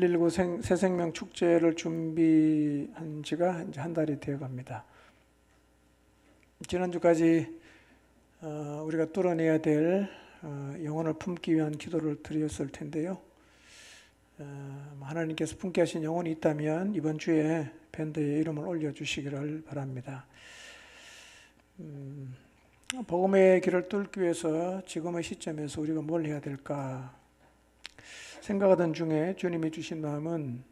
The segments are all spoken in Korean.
119 새생명 축제를 준비한 지가 이제 한 달이 되어 갑니다. 지난주까지 우리가 뚫어내야 될 영혼을 품기 위한 기도를 드렸을 텐데요. 하나님께서 품게 하신 영혼이 있다면 이번 주에 밴드에 이름을 올려주시기를 바랍니다. 복음의 길을 뚫기 위해서 지금의 시점에서 우리가 뭘 해야 될까 생각하던 중에 주님이 주신 마음은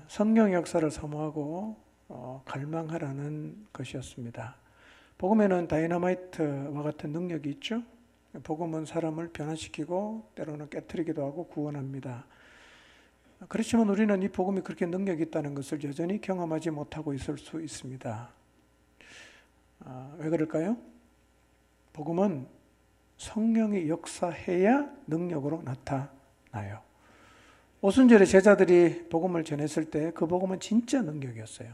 성령 역사를 사모하고 갈망하라는 것이었습니다. 복음에는 다이너마이트와 같은 능력이 있죠. 복음은 사람을 변화시키고 때로는 깨트리기도 하고 구원합니다. 그렇지만 우리는 이 복음이 그렇게 능력이 있다는 것을 여전히 경험하지 못하고 있을 수 있습니다. 왜 그럴까요? 복음은 성령이 역사해야 능력으로 나타나요. 오순절에 제자들이 복음을 전했을 때 그 복음은 진짜 능력이었어요.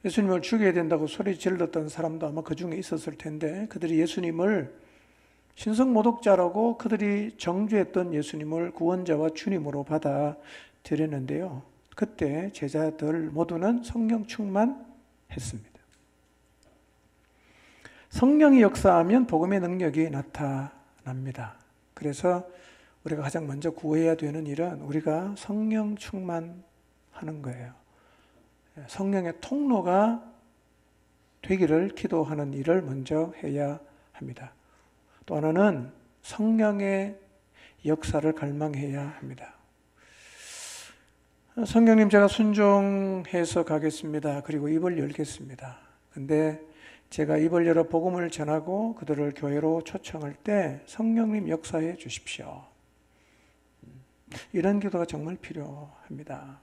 예수님을 죽여야 된다고 소리 질렀던 사람도 아마 그 중에 있었을 텐데 그들이 예수님을 신성모독자라고 그들이 정죄했던 예수님을 구원자와 주님으로 받아들였는데요. 그때 제자들 모두는 성령 충만했습니다. 성령이 역사하면 복음의 능력이 나타납니다. 그래서 우리가 가장 먼저 구해야 되는 일은 우리가 성령 충만하는 거예요. 성령의 통로가 되기를 기도하는 일을 먼저 해야 합니다. 또 하나는 성령의 역사를 갈망해야 합니다. 성령님, 제가 순종해서 가겠습니다. 그리고 입을 열겠습니다. 근데 제가 입을 열어 복음을 전하고 그들을 교회로 초청할 때 성령님 역사해 주십시오. 이런 기도가 정말 필요합니다.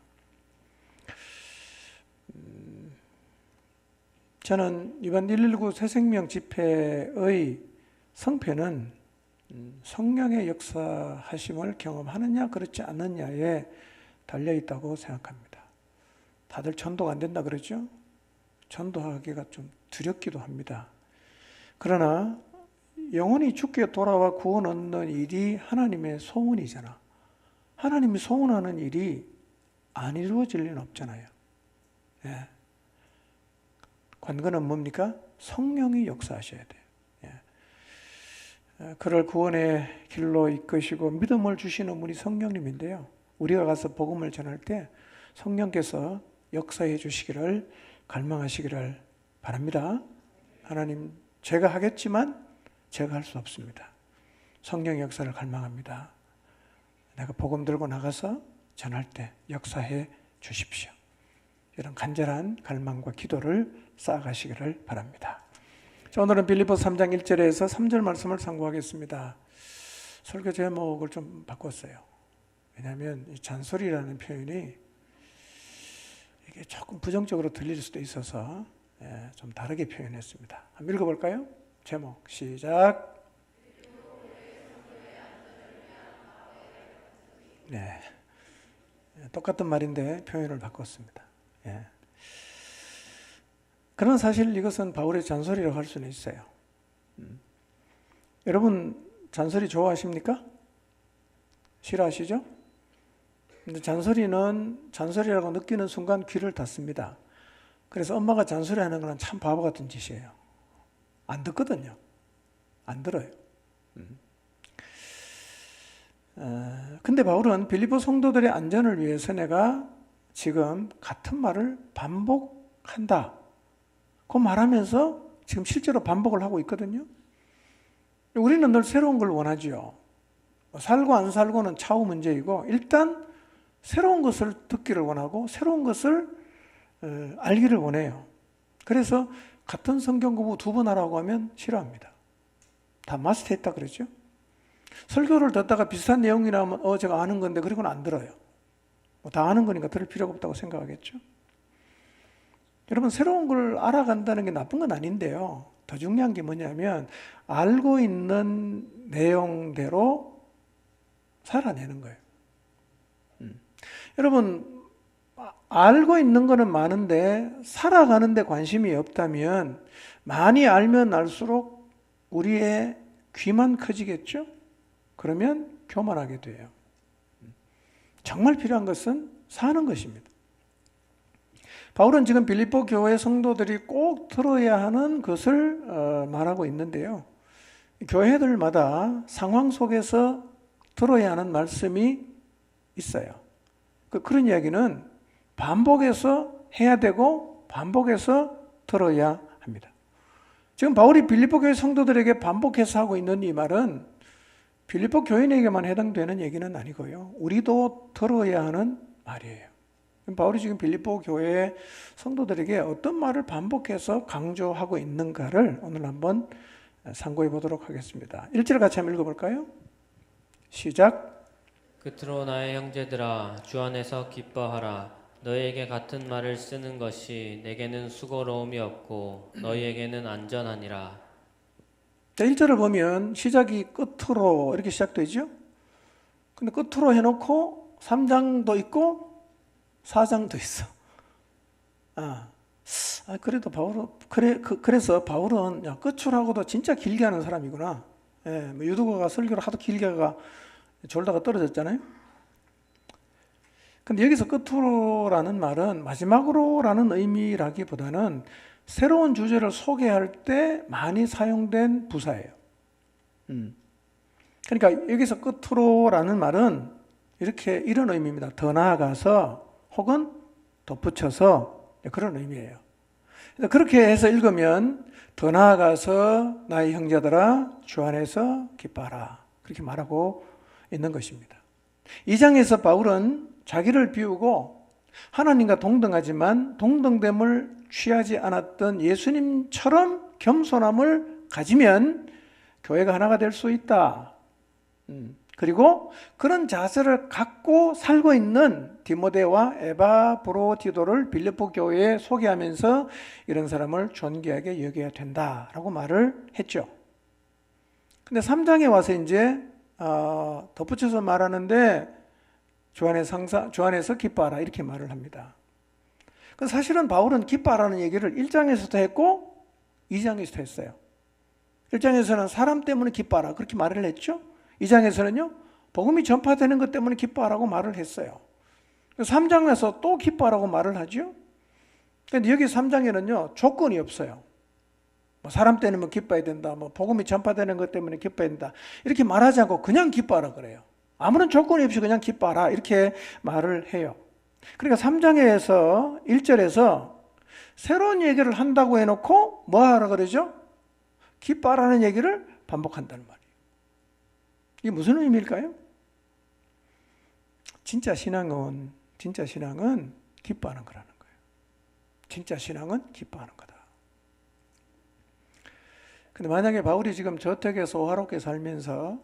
저는 이번 119 새생명 집회의 성패는 성령의 역사하심을 경험하느냐 그렇지 않느냐에 달려있다고 생각합니다. 다들 전도가 안 된다 그러죠? 전도하기가 좀 두렵기도 합니다. 그러나 영혼이 죽게 돌아와 구원 얻는 일이 하나님의 소원이잖아. 하나님이 소원하는 일이 안 이루어질 리는 없잖아요. 예. 관건은 뭡니까? 성령이 역사하셔야 돼요. 예. 그를 구원의 길로 이끄시고 믿음을 주시는 분이 성령님인데요. 우리가 가서 복음을 전할 때 성령께서 역사해 주시기를 갈망하시기를 바랍니다. 하나님, 제가 하겠지만 제가 할 수 없습니다. 성령 역사를 갈망합니다. 내가 복음 들고 나가서 전할 때 역사해 주십시오. 이런 간절한 갈망과 기도를 쌓아가시기를 바랍니다. 자, 오늘은 빌립보서 3장 1절에서 3절 말씀을 상고하겠습니다. 설교 제목을 좀 바꿨어요. 왜냐하면 이 잔소리라는 표현이 이게 조금 부정적으로 들릴 수도 있어서 좀 다르게 표현했습니다. 한번 읽어볼까요? 제목 시작. 네, 똑같은 말인데 표현을 바꿨습니다. 그러나 사실 이것은 바울의 잔소리라고 할 수는 있어요. 여러분 잔소리 좋아하십니까? 싫어하시죠? 근데 잔소리는 잔소리라고 느끼는 순간 귀를 닫습니다. 그래서 엄마가 잔소리하는 건 참 바보 같은 짓이에요. 안 듣거든요. 안 들어요. 근데 바울은 빌립보 성도들의 안전을 위해서 내가 지금 같은 말을 반복한다. 그 말하면서 지금 실제로 반복을 하고 있거든요. 우리는 늘 새로운 걸 원하지요. 살고 안 살고는 차후 문제이고 일단 새로운 것을 듣기를 원하고 새로운 것을 알기를 원해요. 그래서 같은 성경 공부 2번 하라고 하면 싫어합니다. 다 마스터했다 그러죠. 설교를 듣다가 비슷한 내용이 나오면 제가 아는 건데 그리고는 안 들어요. 다 아는 거니까 들을 필요가 없다고 생각하겠죠. 여러분 새로운 걸 알아간다는 게 나쁜 건 아닌데요. 더 중요한 게 뭐냐면 알고 있는 내용대로 살아내는 거예요. 여러분 알고 있는 거는 많은데 살아가는 데 관심이 없다면 많이 알면 알수록 우리의 귀만 커지겠죠? 그러면 교만하게 돼요. 정말 필요한 것은 사는 것입니다. 바울은 지금 빌립보 교회 성도들이 꼭 들어야 하는 것을 말하고 있는데요. 교회들마다 상황 속에서 들어야 하는 말씀이 있어요. 그런 이야기는 반복해서 해야 되고 반복해서 들어야 합니다. 지금 바울이 빌립보 교회 성도들에게 반복해서 하고 있는 이 말은 빌립보 교인에게만 해당되는 얘기는 아니고요. 우리도 들어야 하는 말이에요. 바울이 지금 빌립보 교회 성도들에게 어떤 말을 반복해서 강조하고 있는가를 오늘 한번 상고해 보도록 하겠습니다. 1절 같이 한번 읽어볼까요? 시작. 끝으로 나의 형제들아 주 안에서 기뻐하라. 너희에게 같은 말을 쓰는 것이 내게는 수고로움이 없고 너희에게는 안전하니라. 자, 1절을 보면 시작이 끝으로 이렇게 시작되죠. 근데 끝으로 해놓고 3장도 있고 4장도 있어. 그래도 바울은 그래서 바울은 끝으로 하고도 진짜 길게 하는 사람이구나. 예, 유두가가 설교를 하도 길게 하다가 졸다가 떨어졌잖아요. 근데 여기서 끝으로라는 말은 마지막으로라는 의미라기보다는 새로운 주제를 소개할 때 많이 사용된 부사예요. 그러니까 여기서 끝으로라는 말은 이런 의미입니다. 더 나아가서 혹은 덧붙여서 그런 의미예요. 그렇게 해서 읽으면 더 나아가서 나의 형제들아 주 안에서 기뻐하라 그렇게 말하고 있는 것입니다. 2장에서 바울은 자기를 비우고 하나님과 동등하지만 동등됨을 취하지 않았던 예수님처럼 겸손함을 가지면 교회가 하나가 될 수 있다. 그리고 그런 자세를 갖고 살고 있는 디모데와 에바브로디도를 빌립보 교회에 소개하면서 이런 사람을 존귀하게 여겨야 된다라고 말을 했죠. 근데 3장에 와서 이제 덧붙여서 말하는데 주 안에서 기뻐하라 이렇게 말을 합니다. 사실은 바울은 기뻐하라는 얘기를 1장에서도 했고 2장에서도 했어요. 1장에서는 사람 때문에 기뻐하라 그렇게 말을 했죠. 2장에서는요 복음이 전파되는 것 때문에 기뻐하라고 말을 했어요. 3장에서 또 기뻐하라고 말을 하죠. 그런데 여기 3장에는요 조건이 없어요. 사람 때문에 기뻐해야 된다, 복음이 전파되는 것 때문에 기뻐해야 된다 이렇게 말하지 않고 그냥 기뻐하라 그래요. 아무런 조건이 없이 그냥 기뻐하라 이렇게 말을 해요. 그러니까 3장에서 1절에서 새로운 얘기를 한다고 해놓고 뭐 하라 그러죠? 기뻐하라는 얘기를 반복한다는 말이에요. 이게 무슨 의미일까요? 진짜 신앙은 기뻐하는 거라는 거예요. 진짜 신앙은 기뻐하는 거다. 근데 만약에 바울이 지금 저택에서 호화롭게 살면서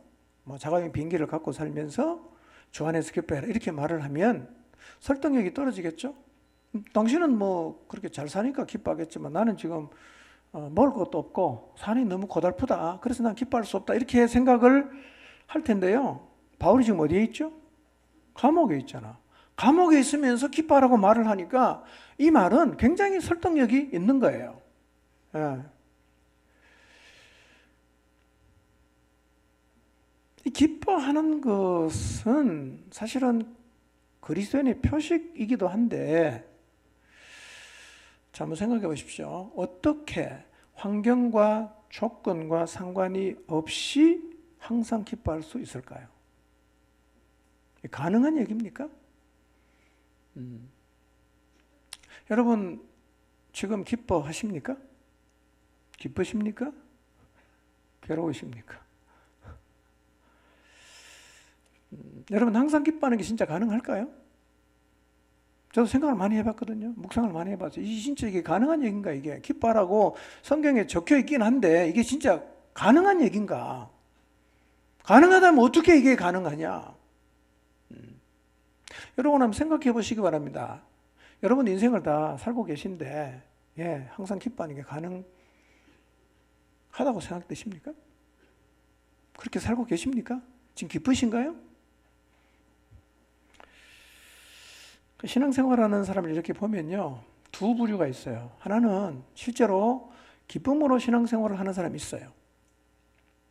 자가용 빈기를 갖고 살면서 주 안에서 기뻐해라 이렇게 말을 하면 설득력이 떨어지겠죠? 당신은 그렇게 잘 사니까 기뻐하겠지만 나는 지금 먹을 것도 없고 산이 너무 고달프다. 그래서 난 기뻐할 수 없다. 이렇게 생각을 할 텐데요. 바울이 지금 어디에 있죠? 감옥에 있잖아. 감옥에 있으면서 기뻐하라고 말을 하니까 이 말은 굉장히 설득력이 있는 거예요. 예. 이 기뻐하는 것은 사실은 그리스도인의 표식이기도 한데 자, 한번 생각해 보십시오. 어떻게 환경과 조건과 상관이 없이 항상 기뻐할 수 있을까요? 가능한 얘기입니까? 여러분 지금 기뻐하십니까? 기쁘십니까? 괴로우십니까? 여러분 항상 기뻐하는 게 진짜 가능할까요? 저도 생각을 많이 해봤거든요. 묵상을 많이 해봤어요. 진짜 이게 가능한 얘기인가 이게? 기뻐하라고 성경에 적혀 있긴 한데 이게 진짜 가능한 얘기인가? 가능하다면 어떻게 이게 가능하냐? 여러분 한번 생각해 보시기 바랍니다. 여러분 인생을 다 살고 계신데 항상 기뻐하는 게 가능하다고 생각되십니까? 그렇게 살고 계십니까? 지금 기쁘신가요? 신앙생활하는 사람을 이렇게 보면요, 두 부류가 있어요. 하나는 실제로 기쁨으로 신앙생활을 하는 사람이 있어요.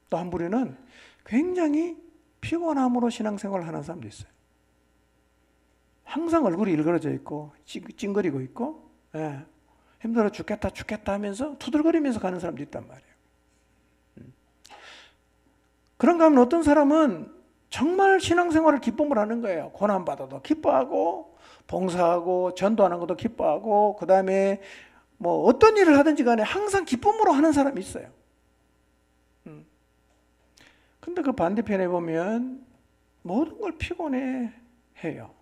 또 한 부류는 굉장히 피곤함으로 신앙생활을 하는 사람도 있어요. 항상 얼굴이 일그러져 있고 찡그리고 있고, 예, 힘들어 죽겠다 죽겠다 하면서 투덜거리면서 가는 사람도 있단 말이에요. 그런가 하면 어떤 사람은 정말 신앙생활을 기쁨을 하는 거예요. 고난받아도 기뻐하고 봉사하고 전도하는 것도 기뻐하고, 그 다음에 뭐 어떤 일을 하든지 간에 항상 기쁨으로 하는 사람이 있어요. 근데 그 반대편에 보면 모든 걸 피곤해 해요.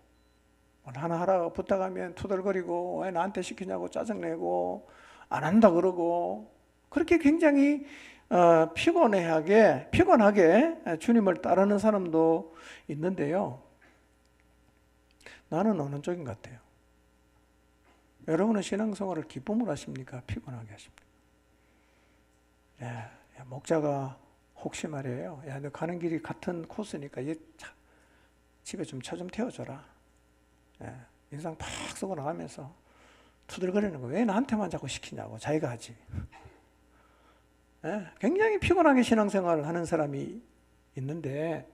하나 하라고 부탁하면 투덜거리고 왜 나한테 시키냐고 짜증내고 안 한다 그러고, 그렇게 굉장히 피곤하게 주님을 따르는 사람도 있는데요. 나는 어느 쪽인 것 같아요? 여러분은 신앙생활을 기쁨으로 하십니까? 피곤하게 하십니까? 야, 목자가 혹시 말이에요. 야, 너 가는 길이 같은 코스니까 집에 좀 차 좀 태워줘라. 인상 팍 쓰고 나가면서 투덜거리는 거 왜 나한테만 자꾸 시키냐고, 자기가 하지. 굉장히 피곤하게 신앙생활을 하는 사람이 있는데,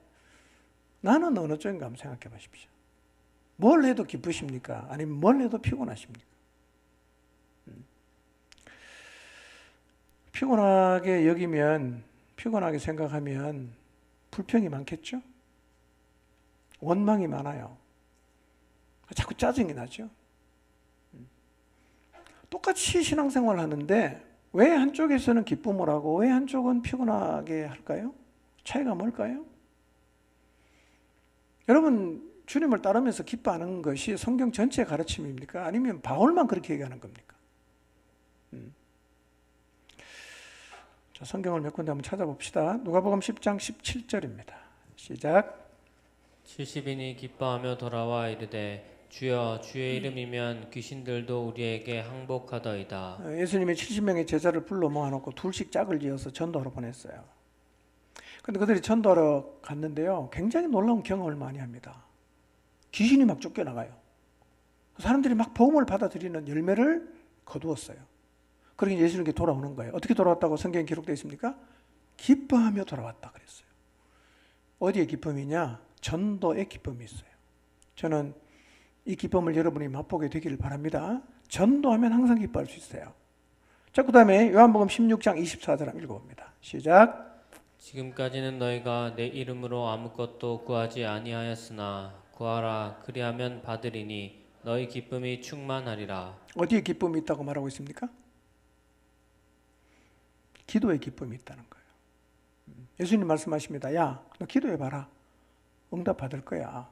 나는 어느 쪽인가 한번 생각해 보십시오. 뭘 해도 기쁘십니까? 아니면 뭘 해도 피곤하십니까? 피곤하게 여기면, 피곤하게 생각하면 불평이 많겠죠? 원망이 많아요. 자꾸 짜증이 나죠. 똑같이 신앙생활을 하는데 왜 한쪽에서는 기쁨을 하고 왜 한쪽은 피곤하게 할까요? 차이가 뭘까요? 여러분, 주님을 따르면서 기뻐하는 것이 성경 전체의 가르침입니까? 아니면 바울만 그렇게 얘기하는 겁니까? 자, 성경을 몇 군데 한번 찾아봅시다. 누가복음 10장 17절입니다. 시작. 70인이 기뻐하며 돌아와 이르되 주여 주의 이름이면 귀신들도 우리에게 항복하더이다. 예수님이 70명의 제자를 불러 모아놓고 둘씩 짝을 지어서 전도하러 보냈어요. 근데 그들이 전도하러 갔는데요, 굉장히 놀라운 경험을 많이 합니다. 귀신이 막 쫓겨나가요. 사람들이 막 복음을 받아들이는 열매를 거두었어요. 그러니 예수님께 돌아오는 거예요. 어떻게 돌아왔다고 성경에 기록되어 있습니까? 기뻐하며 돌아왔다 그랬어요. 어디에 기쁨이냐? 전도의 기쁨이 있어요. 저는 이 기쁨을 여러분이 맛보게 되기를 바랍니다. 전도하면 항상 기뻐할 수 있어요. 자, 그 다음에 요한복음 16장 24절 한번 읽어봅니다. 시작. 지금까지는 너희가 내 이름으로 아무것도 구하지 아니하였으나 구하라 그리하면 받으리니 너희 기쁨이 충만하리라. 어디에 기쁨이 있다고 말하고 있습니까? 기도에 기쁨이 있다는 거예요. 예수님 말씀하십니다. 야, 너 기도해봐라. 응답 받을 거야.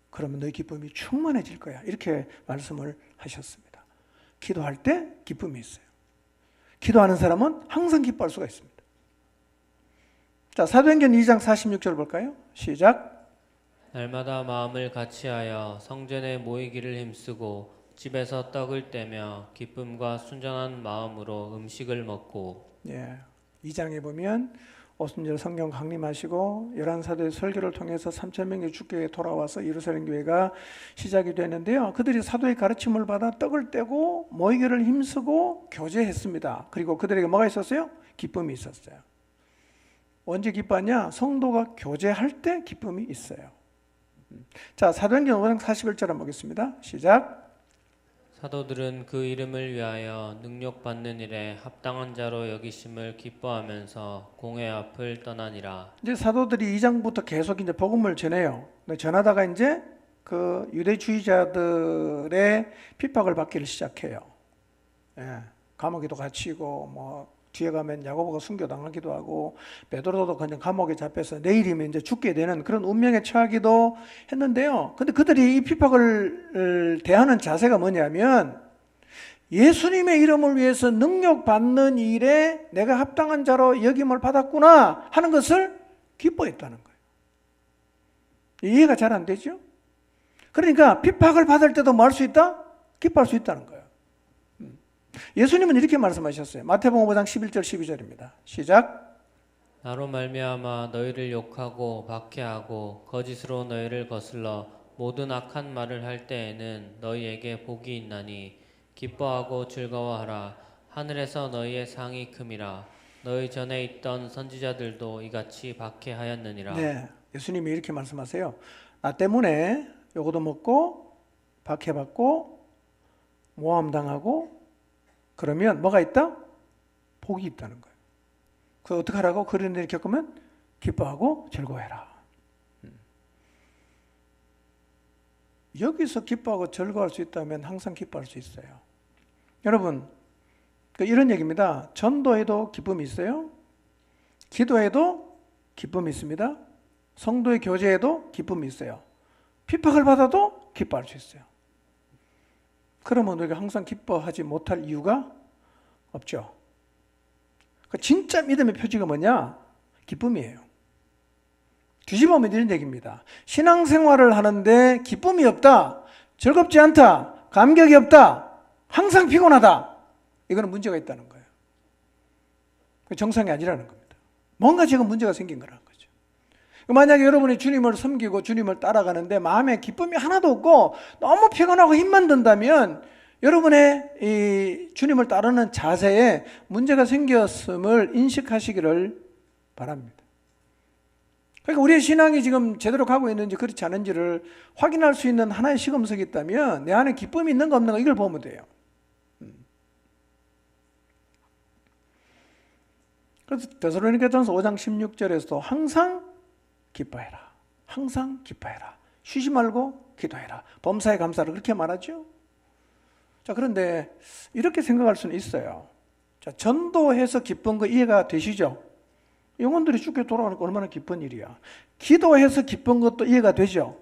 그러면 너희 기쁨이 충만해질 거야. 이렇게 말씀을 하셨습니다. 기도할 때 기쁨이 있어요. 기도하는 사람은 항상 기뻐할 수가 있습니다. 자, 사도행전 2장 46절 볼까요? 시작. 날마다 마음을 같이하여 성전에 모이기를 힘쓰고 집에서 떡을 떼며 기쁨과 순전한 마음으로 음식을 먹고. 2장에 보면 오순절 성경 강림하시고 11사도의 설교를 통해서 3,000명이 주교에 돌아와서 예루살렘 교회가 시작이 되는데요. 그들이 사도의 가르침을 받아 떡을 떼고 모이기를 힘쓰고 교제했습니다. 그리고 그들에게 뭐가 있었어요? 기쁨이 있었어요. 언제 기뻐하냐? 성도가 교제할 때 기쁨이 있어요. 자, 사도행전 5장 41절 한번 보겠습니다. 시작. 사도들은 그 이름을 위하여 능력받는 일에 합당한 자로 여기심을 기뻐하면서 공회 앞을 떠나니라. 이제 사도들이 2장부터 계속 이제 복음을 전해요. 전하다가 이제 그 유대주의자들의 핍박을 받기를 시작해요. 감옥에도 갇히고 뭐 뒤에 가면 야고보가 순교당하기도 하고 베드로도 그냥 감옥에 잡혀서 내일이면 이제 죽게 되는 그런 운명에 처하기도 했는데요. 근데 그들이 이 핍박을 대하는 자세가 뭐냐면 예수님의 이름을 위해서 능력받는 일에 내가 합당한 자로 여김을 받았구나 하는 것을 기뻐했다는 거예요. 이해가 잘 안 되죠? 그러니까 핍박을 받을 때도 뭐 할 수 있다? 기뻐할 수 있다는 거예요. 예수님은 이렇게 말씀하셨어요. 마태복음 5장 11절 12절입니다. 시작. 나로 말미암아 너희를 욕하고 박해하고 거짓으로 너희를 거슬러 모든 악한 말을 할 때에는 너희에게 복이 있나니 기뻐하고 즐거워하라. 하늘에서 너희의 상이 큼이라. 너희 전에 있던 선지자들도 이같이 박해하였느니라. 네, 예수님이 이렇게 말씀하세요. 나 때문에 요거도 먹고 박해받고 모함당하고 그러면 뭐가 있다? 복이 있다는 거예요. 그 어떻게 하라고? 그런 일을 겪으면 기뻐하고 즐거워해라. 여기서 기뻐하고 즐거워할 수 있다면 항상 기뻐할 수 있어요. 여러분, 이런 얘기입니다. 전도에도 기쁨이 있어요. 기도에도 기쁨이 있습니다. 성도의 교제에도 기쁨이 있어요. 핍박을 받아도 기뻐할 수 있어요. 그러면 우리가 항상 기뻐하지 못할 이유가 없죠. 진짜 믿음의 표지가 뭐냐? 기쁨이에요. 뒤집어보면 이런 얘기입니다. 신앙생활을 하는데 기쁨이 없다, 즐겁지 않다, 감격이 없다, 항상 피곤하다. 이거는 문제가 있다는 거예요. 정상이 아니라는 겁니다. 뭔가 지금 문제가 생긴 거라는 거죠. 만약에 여러분이 주님을 섬기고 주님을 따라가는데 마음에 기쁨이 하나도 없고 너무 피곤하고 힘만 든다면 여러분의 이 주님을 따르는 자세에 문제가 생겼음을 인식하시기를 바랍니다. 그러니까 우리의 신앙이 지금 제대로 가고 있는지 그렇지 않은지를 확인할 수 있는 하나의 시금석이 있다면 내 안에 기쁨이 있는가 없는가 이걸 보면 돼요. 그래서 데살로니가전서 5장 16절에서도 항상 기뻐해라. 항상 기뻐해라. 쉬지 말고 기도해라. 범사에 감사를 그렇게 말하죠. 자, 그런데 이렇게 생각할 수는 있어요. 자, 전도해서 기쁜 거 이해가 되시죠? 영혼들이 죽게 돌아가니까 얼마나 기쁜 일이야. 기도해서 기쁜 것도 이해가 되죠?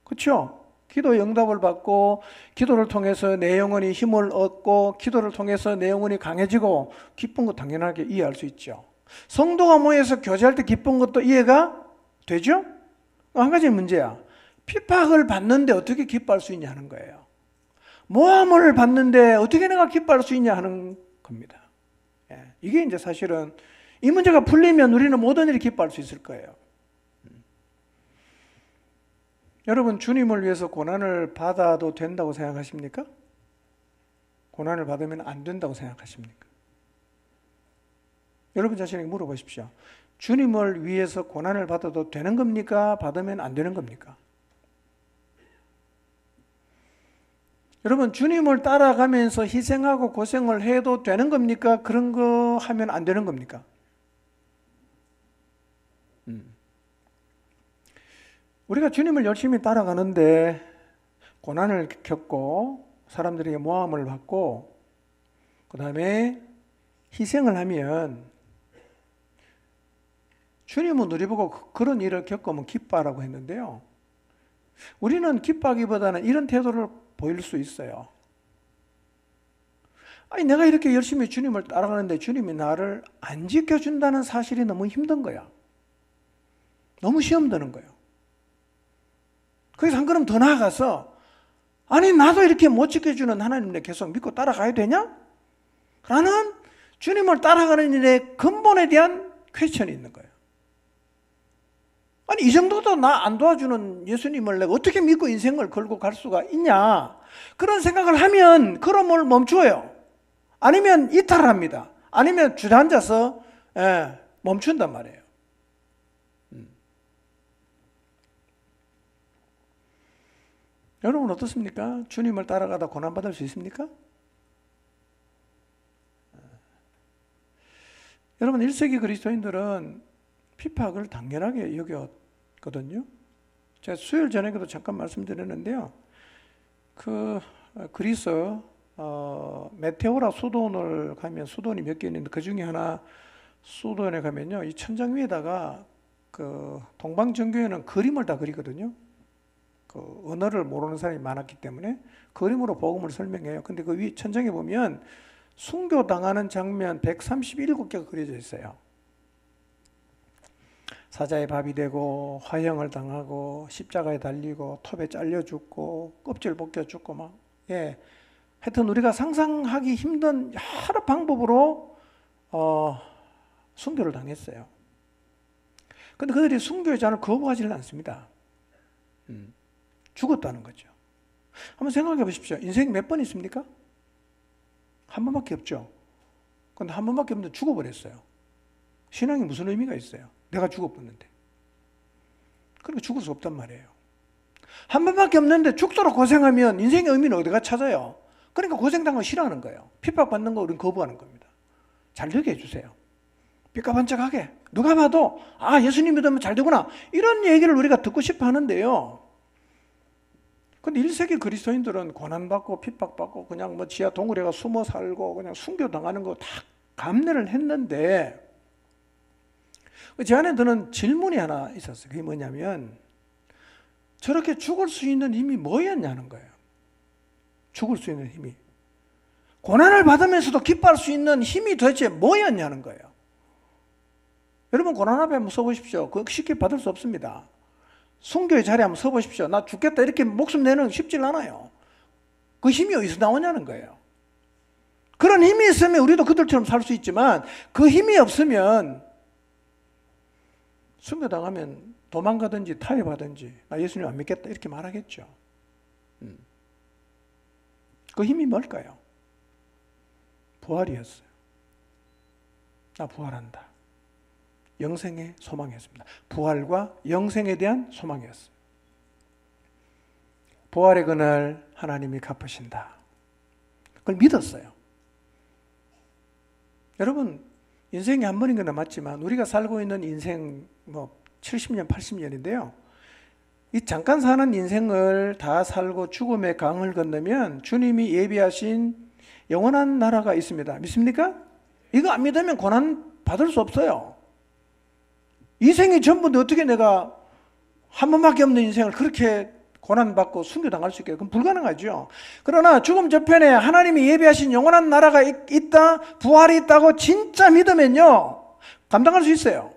그렇죠? 기도의 응답을 받고 기도를 통해서 내 영혼이 힘을 얻고 기도를 통해서 내 영혼이 강해지고 기쁜 거 당연하게 이해할 수 있죠. 성도가 모여서 교제할 때 기쁜 것도 이해가 되죠? 한 가지 문제야. 핍박을 받는데 어떻게 기뻐할 수 있냐 하는 거예요. 모함을 받는데 어떻게 내가 기뻐할 수 있냐 하는 겁니다. 이게 이제 사실은 이 문제가 풀리면 우리는 모든 일이 기뻐할 수 있을 거예요. 여러분, 주님을 위해서 고난을 받아도 된다고 생각하십니까? 고난을 받으면 안 된다고 생각하십니까? 여러분 자신에게 물어보십시오. 주님을 위해서 고난을 받아도 되는 겁니까? 받으면 안 되는 겁니까? 여러분, 주님을 따라가면서 희생하고 고생을 해도 되는 겁니까? 그런 거 하면 안 되는 겁니까? 우리가 주님을 열심히 따라가는데 고난을 겪고 사람들에게 모함을 받고 그 다음에 희생을 하면 주님은 우리 보고 그런 일을 겪으면 기뻐하라고 했는데요. 우리는 기뻐하기보다는 이런 태도를 보일 수 있어요. 아니, 내가 이렇게 열심히 주님을 따라가는데 주님이 나를 안 지켜준다는 사실이 너무 힘든 거야. 너무 시험 드는 거예요. 거기서 한 걸음 더 나아가서 아니, 나도 이렇게 못 지켜주는 하나님을 계속 믿고 따라가야 되냐? 라는 주님을 따라가는 일의 근본에 대한 퀘스천이 있는 거예요. 아니, 이 정도도 나 안 도와주는 예수님을 내가 어떻게 믿고 인생을 걸고 갈 수가 있냐? 그런 생각을 하면 걸음을 멈춰요. 아니면 이탈합니다. 아니면 주저앉아서 멈춘단 말이에요. 여러분 어떻습니까? 주님을 따라가다 고난받을 수 있습니까? 여러분 1세기 그리스도인들은 핍박을 당연하게 여겼거든요. 제가 수요일 전에도 잠깐 말씀드렸는데요. 그리스 메테오라 수도원을 가면 수도원이 몇 개 있는데 그 중에 하나 수도원에 가면요, 이 천장 위에다가 그 동방정교회는 그림을 다 그리거든요. 그 언어를 모르는 사람이 많았기 때문에 그림으로 복음을 설명해요. 근데 그 위 천장에 보면 순교당하는 장면 137개가 그려져 있어요. 사자의 밥이 되고 화형을 당하고 십자가에 달리고 톱에 잘려 죽고 껍질 벗겨 죽고 막 하여튼 우리가 상상하기 힘든 여러 방법으로 순교를 당했어요. 근데 그들이 순교의 잔을 거부하지는 않습니다. 죽었다는 거죠. 한번 생각해 보십시오. 인생 몇 번 있습니까? 한 번밖에 없죠. 근데 한 번밖에 없는데 죽어버렸어요. 신앙이 무슨 의미가 있어요? 내가 죽어버렸는데. 그러니까 죽을 수 없단 말이에요. 한 번밖에 없는데 죽도록 고생하면 인생의 의미는 어디가 찾아요? 그러니까 고생당한 거 싫어하는 거예요. 핍박받는 거 우리는 거부하는 겁니다. 잘 되게 해주세요. 삐까번쩍하게. 누가 봐도 아, 예수님 믿으면 잘 되구나. 이런 얘기를 우리가 듣고 싶어 하는데요. 근데 1세기 그리스도인들은 고난받고 핍박받고 그냥 뭐 지하 동굴에 가 숨어 살고 그냥 순교당하는 거 다 감내를 했는데 제 안에 드는 질문이 하나 있었어요. 그게 뭐냐면 저렇게 죽을 수 있는 힘이 뭐였냐는 거예요. 죽을 수 있는 힘이. 고난을 받으면서도 기뻐할 수 있는 힘이 도대체 뭐였냐는 거예요. 여러분 고난 앞에 한번 서보십시오. 그거 쉽게 받을 수 없습니다. 순교의 자리에 한번 서보십시오. 나 죽겠다 이렇게 목숨 내는 거 쉽지 않아요. 그 힘이 어디서 나오냐는 거예요. 그런 힘이 있으면 우리도 그들처럼 살 수 있지만 그 힘이 없으면 순교당하면 도망가든지 타협하든지 나 예수님 안 믿겠다 이렇게 말하겠죠. 그 힘이 뭘까요? 부활이었어요. 나 부활한다. 영생의 소망이었습니다. 부활과 영생에 대한 소망이었어요. 부활의 그날 하나님이 갚으신다. 그걸 믿었어요. 여러분 인생이 한 번인 건 맞지만 우리가 살고 있는 인생 뭐 70년, 80년인데요. 이 잠깐 사는 인생을 다 살고 죽음의 강을 건너면 주님이 예비하신 영원한 나라가 있습니다. 믿습니까? 이거 안 믿으면 고난 받을 수 없어요. 이 생이 전부인데 어떻게 내가 한 번밖에 없는 인생을 그렇게 고난받고 순교당할 수 있겠어요? 그건 불가능하죠. 그러나 죽음 저편에 하나님이 예비하신 영원한 나라가 있다, 부활이 있다고 진짜 믿으면요 감당할 수 있어요.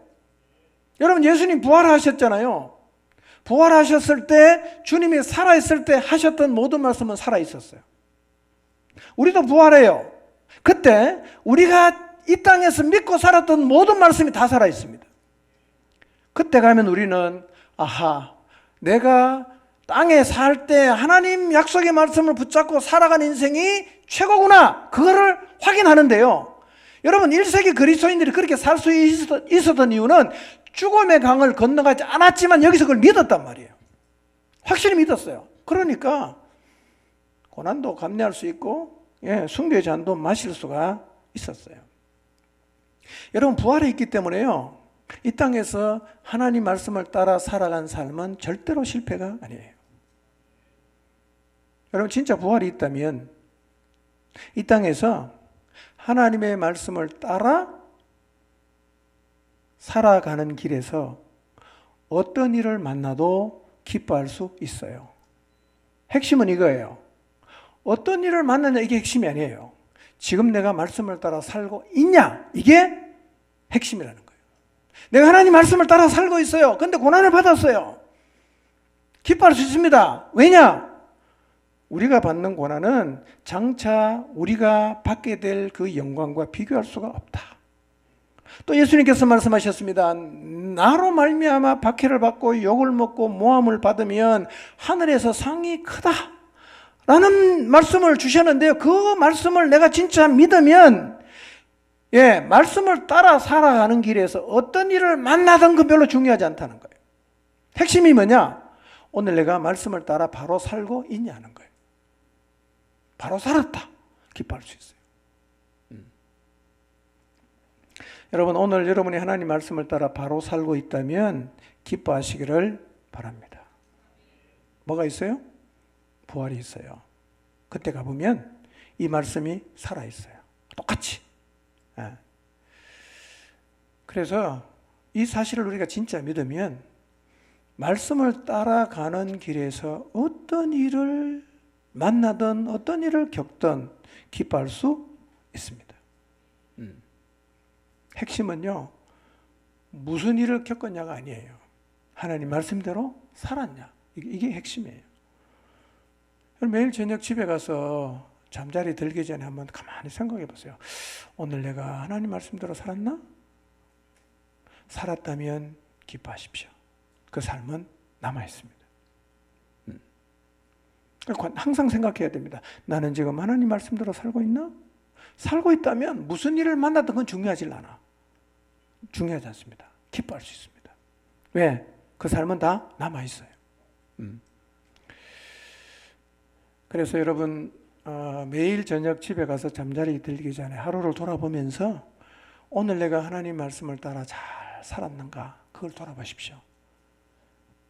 여러분 예수님 부활하셨잖아요. 부활하셨을 때 주님이 살아있을 때 하셨던 모든 말씀은 살아있었어요. 우리도 부활해요. 그때 우리가 이 땅에서 믿고 살았던 모든 말씀이 다 살아있습니다. 그때 가면 우리는 아하, 내가 땅에 살 때 하나님 약속의 말씀을 붙잡고 살아간 인생이 최고구나. 그거를 확인하는데요. 여러분 1세기 그리스도인들이 그렇게 살 수 있었던 이유는 죽음의 강을 건너가지 않았지만 여기서 그걸 믿었단 말이에요. 확실히 믿었어요. 그러니까 고난도 감내할 수 있고 순교의 잔도 마실 수가 있었어요. 여러분 부활에 있기 때문에요. 이 땅에서 하나님 말씀을 따라 살아간 삶은 절대로 실패가 아니에요. 여러분 진짜 부활이 있다면 이 땅에서 하나님의 말씀을 따라 살아가는 길에서 어떤 일을 만나도 기뻐할 수 있어요. 핵심은 이거예요. 어떤 일을 만나냐 이게 핵심이 아니에요. 지금 내가 말씀을 따라 살고 있냐 이게 핵심이라는 거예요. 내가 하나님 말씀을 따라 살고 있어요. 그런데 고난을 받았어요. 기뻐할 수 있습니다. 왜냐? 우리가 받는 고난은 장차 우리가 받게 될 그 영광과 비교할 수가 없다. 또 예수님께서 말씀하셨습니다. 나로 말미암아 박해를 받고 욕을 먹고 모함을 받으면 하늘에서 상이 크다 라는 말씀을 주셨는데요. 그 말씀을 내가 진짜 믿으면 말씀을 따라 살아가는 길에서 어떤 일을 만나든 그 별로 중요하지 않다는 거예요. 핵심이 뭐냐? 오늘 내가 말씀을 따라 바로 살고 있냐는 거예요. 바로 살았다. 기뻐할 수 있어요. 여러분 오늘 여러분이 하나님 말씀을 따라 바로 살고 있다면 기뻐하시기를 바랍니다. 뭐가 있어요? 부활이 있어요. 그때 가보면 이 말씀이 살아있어요. 똑같이. 그래서 이 사실을 우리가 진짜 믿으면 말씀을 따라가는 길에서 어떤 일을 만나든 어떤 일을 겪든 기뻐할 수 있습니다. 핵심은요, 무슨 일을 겪었냐가 아니에요. 하나님 말씀대로 살았냐. 이게 핵심이에요. 매일 저녁 집에 가서 잠자리 들기 전에 한번 가만히 생각해 보세요. 오늘 내가 하나님 말씀대로 살았나? 살았다면 기뻐하십시오. 그 삶은 남아있습니다. 항상 생각해야 됩니다. 나는 지금 하나님 말씀대로 살고 있나? 살고 있다면 무슨 일을 만나든 그건 중요하지 않아. 중요하지 않습니다. 기뻐할 수 있습니다. 왜? 그 삶은 다 남아있어요. 그래서 여러분 매일 저녁 집에 가서 잠자리 들기 전에 하루를 돌아보면서 오늘 내가 하나님 말씀을 따라 잘 살았는가 그걸 돌아보십시오.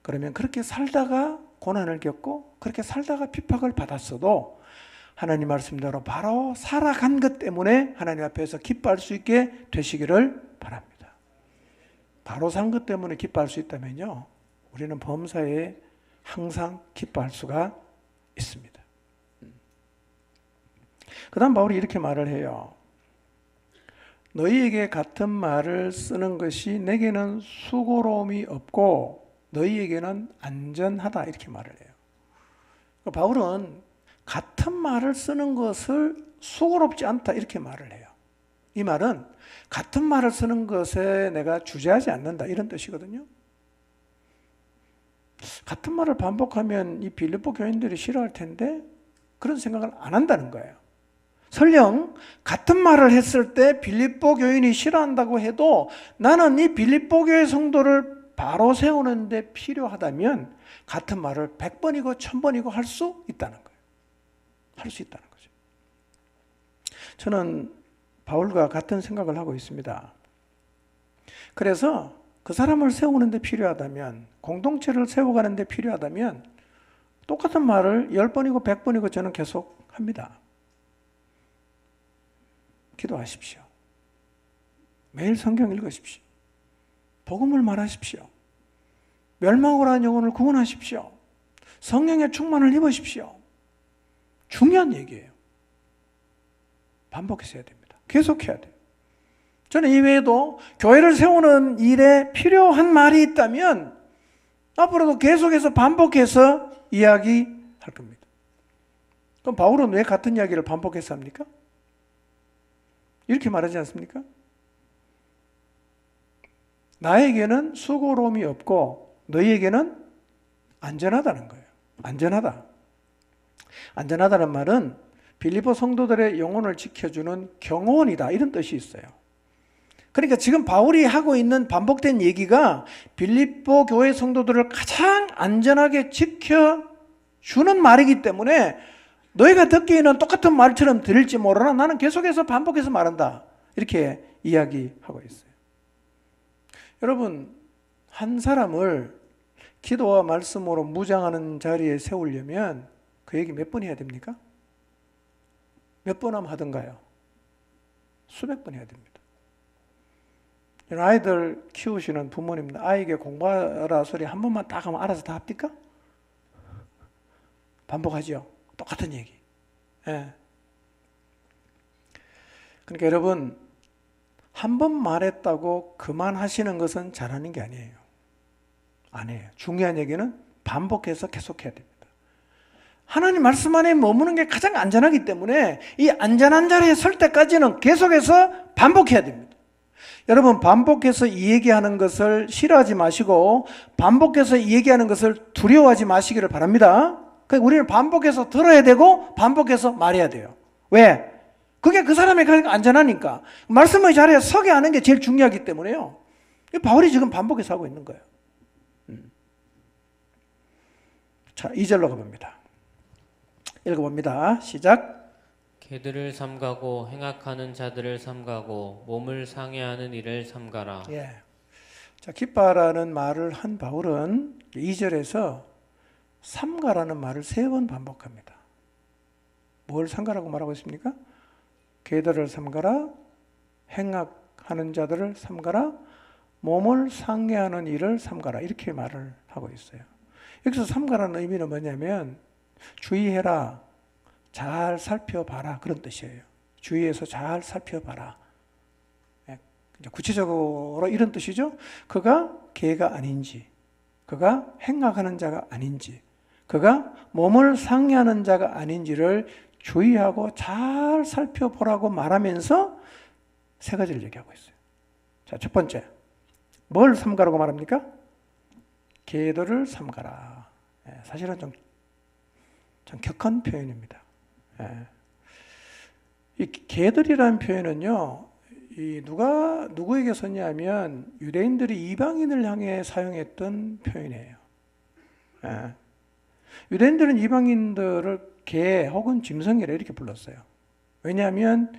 그러면 그렇게 살다가 고난을 겪고 그렇게 살다가 핍박을 받았어도 하나님 말씀대로 바로 살아간 것 때문에 하나님 앞에서 기뻐할 수 있게 되시기를 바랍니다. 바로 산 것 때문에 기뻐할 수 있다면요, 우리는 범사에 항상 기뻐할 수가 있습니다. 그 다음 바울이 이렇게 말을 해요. 너희에게 같은 말을 쓰는 것이 내게는 수고로움이 없고 너희에게는 안전하다 이렇게 말을 해요. 바울은 같은 말을 쓰는 것을 수고롭지 않다 이렇게 말을 해요. 이 말은 같은 말을 쓰는 것에 내가 주저하지 않는다 이런 뜻이거든요. 같은 말을 반복하면 이 빌립보 교인들이 싫어할 텐데 그런 생각을 안 한다는 거예요. 설령 같은 말을 했을 때 빌립보 교인이 싫어한다고 해도 나는 이 빌립보 교회 성도를 바로 세우는 데 필요하다면 같은 말을 100번이고 1000번이고 할 수 있다는 거예요. 할 수 있다는 거죠. 저는 바울과 같은 생각을 하고 있습니다. 그래서 그 사람을 세우는 데 필요하다면, 공동체를 세워가는 데 필요하다면 똑같은 말을 10번이고 100번이고 저는 계속 합니다. 기도하십시오. 매일 성경 읽으십시오. 복음을 말하십시오. 멸망으로 한 영혼을 구원하십시오. 성령의 충만을 입으십시오. 중요한 얘기예요. 반복해서 해야 됩니다. 계속해야 돼요. 저는 이외에도 교회를 세우는 일에 필요한 말이 있다면 앞으로도 계속해서 반복해서 이야기할 겁니다. 그럼 바울은 왜 같은 이야기를 반복해서 합니까? 이렇게 말하지 않습니까? 나에게는 수고로움이 없고 너희에게는 안전하다는 거예요. 안전하다. 안전하다는 말은 빌립보 성도들의 영혼을 지켜주는 경호원이다 이런 뜻이 있어요. 그러니까 지금 바울이 하고 있는 반복된 얘기가 빌립보 교회 성도들을 가장 안전하게 지켜주는 말이기 때문에 너희가 듣기에는 똑같은 말처럼 들릴지 모르나 나는 계속해서 반복해서 말한다 이렇게 이야기하고 있어요. 여러분, 한 사람을 기도와 말씀으로 무장하는 자리에 세우려면 그 얘기 몇 번 해야 됩니까? 몇 번 하면 하던가요? 수백 번 해야 됩니다. 아이들 키우시는 부모님들 아이에게 공부하라 소리 한 번만 딱 하면 알아서 다 합니까? 반복하죠. 똑같은 얘기. 예. 그러니까 여러분, 한 번 말했다고 그만하시는 것은 잘하는 게 아니에요. 아니에요. 중요한 얘기는 반복해서 계속해야 됩니다. 하나님 말씀 안에 머무는 게 가장 안전하기 때문에 이 안전한 자리에 설 때까지는 계속해서 반복해야 됩니다. 여러분, 반복해서 이 얘기하는 것을 싫어하지 마시고 반복해서 이 얘기하는 것을 두려워하지 마시기를 바랍니다. 그러니까 우리는 반복해서 들어야 되고 반복해서 말해야 돼요. 왜? 그게 그 사람에게 안전하니까. 말씀의 자리에 서게 하는 게 제일 중요하기 때문에요. 바울이 지금 반복해서 하고 있는 거예요. 자, 2절로 가봅니다. 읽어봅니다. 시작. 개들을 삼가고 행악하는 자들을 삼가고 몸을 상해하는 일을 삼가라. 예. 자, 기뻐하라는 말을 한 바울은 2절에서 삼가라는 말을 3번 반복합니다. 뭘 삼가라고 말하고 있습니까? 개들을 삼가라, 행악하는 자들을 삼가라, 몸을 상해하는 일을 삼가라 이렇게 말을 하고 있어요. 여기서 삼가라는 의미는 뭐냐면 주의해라, 잘 살펴봐라 그런 뜻이에요. 주의해서 잘 살펴봐라. 구체적으로 이런 뜻이죠. 그가 개가 아닌지, 그가 행악하는 자가 아닌지, 그가 몸을 상해하는 자가 아닌지를 주의하고 잘 살펴보라고 말하면서 3가지를 얘기하고 있어요. 자, 첫 번째, 뭘 삼가라고 말합니까? 개들을 삼가라. 사실은 좀 격한 표현입니다. 이 개들이라는 표현은요, 누구에게 썼냐면 유대인들이 이방인을 향해 사용했던 표현이에요. 유대인들은 이방인들을 개 혹은 짐승이라 이렇게 불렀어요. 왜냐하면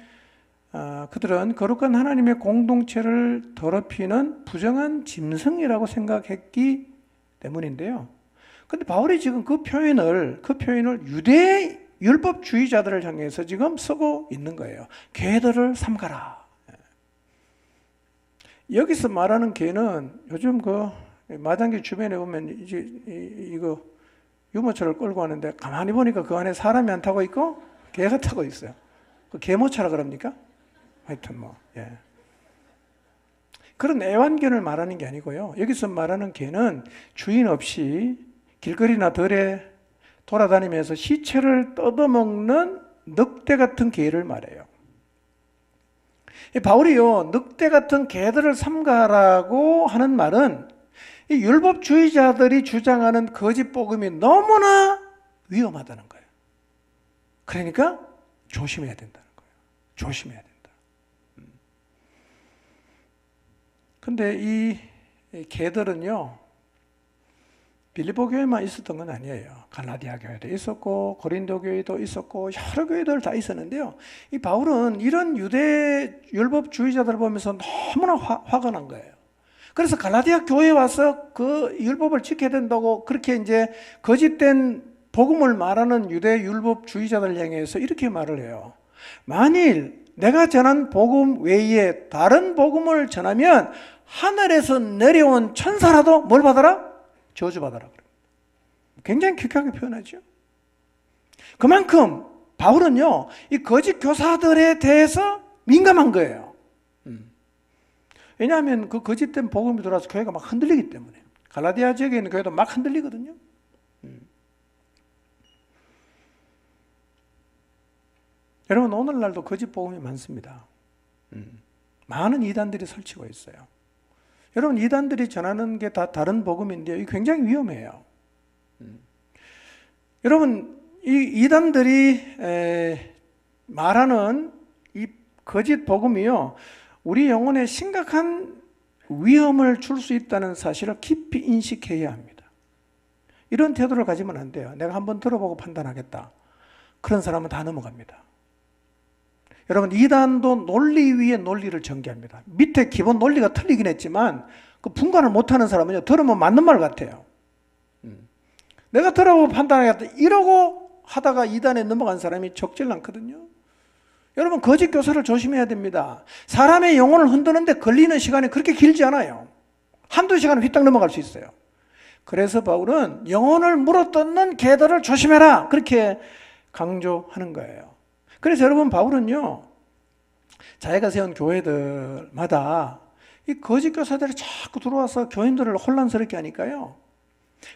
그들은 거룩한 하나님의 공동체를 더럽히는 부정한 짐승이라고 생각했기 때문인데요. 근데 바울이 지금 그 표현을 유대 율법주의자들을 향해서 지금 쓰고 있는 거예요. 개들을 삼가라. 여기서 말하는 개는 요즘 그 마당길 주변에 보면 이제 이거 유모차를 끌고 왔는데 가만히 보니까 그 안에 사람이 안 타고 있고 개가 타고 있어요. 그 개모차라 그럽니까? 하여튼 뭐 예. 그런 애완견을 말하는 게 아니고요. 여기서 말하는 개는 주인 없이 길거리나 들에 돌아다니면서 시체를 뜯어먹는 늑대 같은 개를 말해요. 바울이요, 늑대 같은 개들을 삼가라고 하는 말은 이 율법주의자들이 주장하는 거짓 복음이 너무나 위험하다는 거예요. 그러니까 조심해야 된다는 거예요. 조심해야 된다. 근데 이 개들은요, 빌립보 교회만 있었던 건 아니에요. 갈라디아 교회도 있었고 고린도 교회도 있었고 여러 교회들 다 있었는데요. 이 바울은 이런 유대 율법주의자들을 보면서 너무나 화가 난 거예요. 그래서 갈라디아 교회에 와서 그 율법을 지켜야 된다고 그렇게 이제 거짓된 복음을 말하는 유대 율법주의자들 향해서 이렇게 말을 해요. 만일 내가 전한 복음 외에 다른 복음을 전하면 하늘에서 내려온 천사라도 뭘 받아라? 저주받아라. 굉장히 격하게 표현하죠. 그만큼 바울은요, 이 거짓 교사들에 대해서 민감한 거예요. 왜냐하면 그 거짓된 복음이 들어와서 교회가 막 흔들리기 때문에. 갈라디아 지역에 있는 교회도 막 흔들리거든요. 여러분, 오늘날도 거짓 복음이 많습니다. 많은 이단들이 설치고 있어요. 여러분, 이단들이 전하는 게 다 다른 복음인데요. 이게 굉장히 위험해요. 여러분, 이 이단들이 말하는 이 거짓 복음이요, 우리 영혼에 심각한 위험을 줄 수 있다는 사실을 깊이 인식해야 합니다. 이런 태도를 가지면 안 돼요. 내가 한번 들어보고 판단하겠다. 그런 사람은 다 넘어갑니다. 여러분, 이단도 논리 위에 논리를 전개합니다. 밑에 기본 논리가 틀리긴 했지만 그 분간을 못하는 사람은요, 들으면 맞는 말 같아요. 내가 들어보고 판단하겠다 이러고 하다가 이단에 넘어간 사람이 적질 않거든요. 여러분, 거짓 교사를 조심해야 됩니다. 사람의 영혼을 흔드는데 걸리는 시간이 그렇게 길지 않아요. 한두 시간 휘딱 넘어갈 수 있어요. 그래서 바울은 영혼을 물어뜯는 개들을 조심해라, 그렇게 강조하는 거예요. 그래서 여러분, 바울은요, 자기가 세운 교회들마다 이 거짓 교사들이 자꾸 들어와서 교인들을 혼란스럽게 하니까요,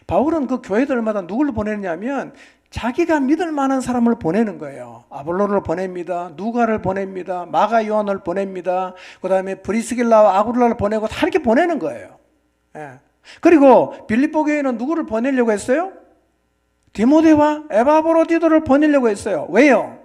바울은 그 교회들마다 누구를 보내냐면 자기가 믿을 만한 사람을 보내는 거예요. 아볼로를 보냅니다. 누가를 보냅니다. 마가 요한을 보냅니다. 그 다음에 브리스길라와 아굴라를 보내고 다 이렇게 보내는 거예요. 예. 그리고 빌립보 교회는 누구를 보내려고 했어요? 디모데와 에바브로디도를 보내려고 했어요. 왜요?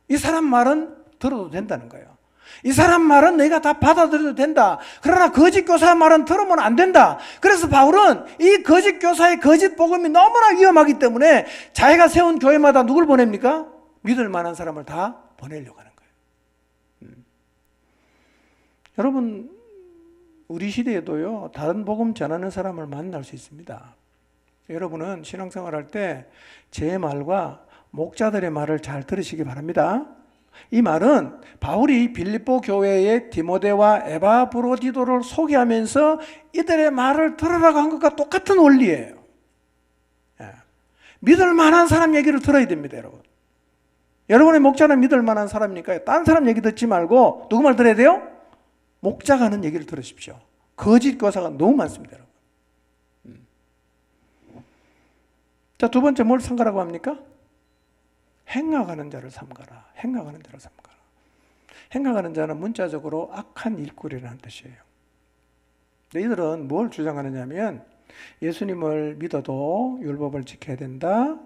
이 사람 말은 들어도 된다는 거예요. 이 사람 말은 너희가 다 받아들여도 된다. 그러나 거짓 교사 말은 들으면 안 된다. 그래서 바울은 이 거짓 교사의 거짓 복음이 너무나 위험하기 때문에 자기가 세운 교회마다 누굴 보냅니까? 믿을 만한 사람을 다 보내려고 하는 거예요. 여러분, 우리 시대에도요, 다른 복음 전하는 사람을 만날 수 있습니다. 여러분은 신앙생활 할 때 제 말과 목자들의 말을 잘 들으시기 바랍니다. 이 말은 바울이 빌립보 교회의 디모데와 에바브로디도를 소개하면서 이들의 말을 들으라고 한 것과 똑같은 원리예요. 믿을 만한 사람 얘기를 들어야 됩니다, 여러분. 여러분의 목자는 믿을 만한 사람이니까요, 딴 사람 얘기 듣지 말고 누구 말 들어야 돼요? 목자가 하는 얘기를 들으십시오. 거짓 교사가 너무 많습니다, 여러분. 자, 두 번째 뭘 삼가라고 합니까? 행악하는 자를 삼가라. 행악하는 자를 삼가라. 행악하는 자는 문자적으로 악한 일꾼이라는 뜻이에요. 이들은 뭘 주장하느냐면 예수님을 믿어도 율법을 지켜야 된다.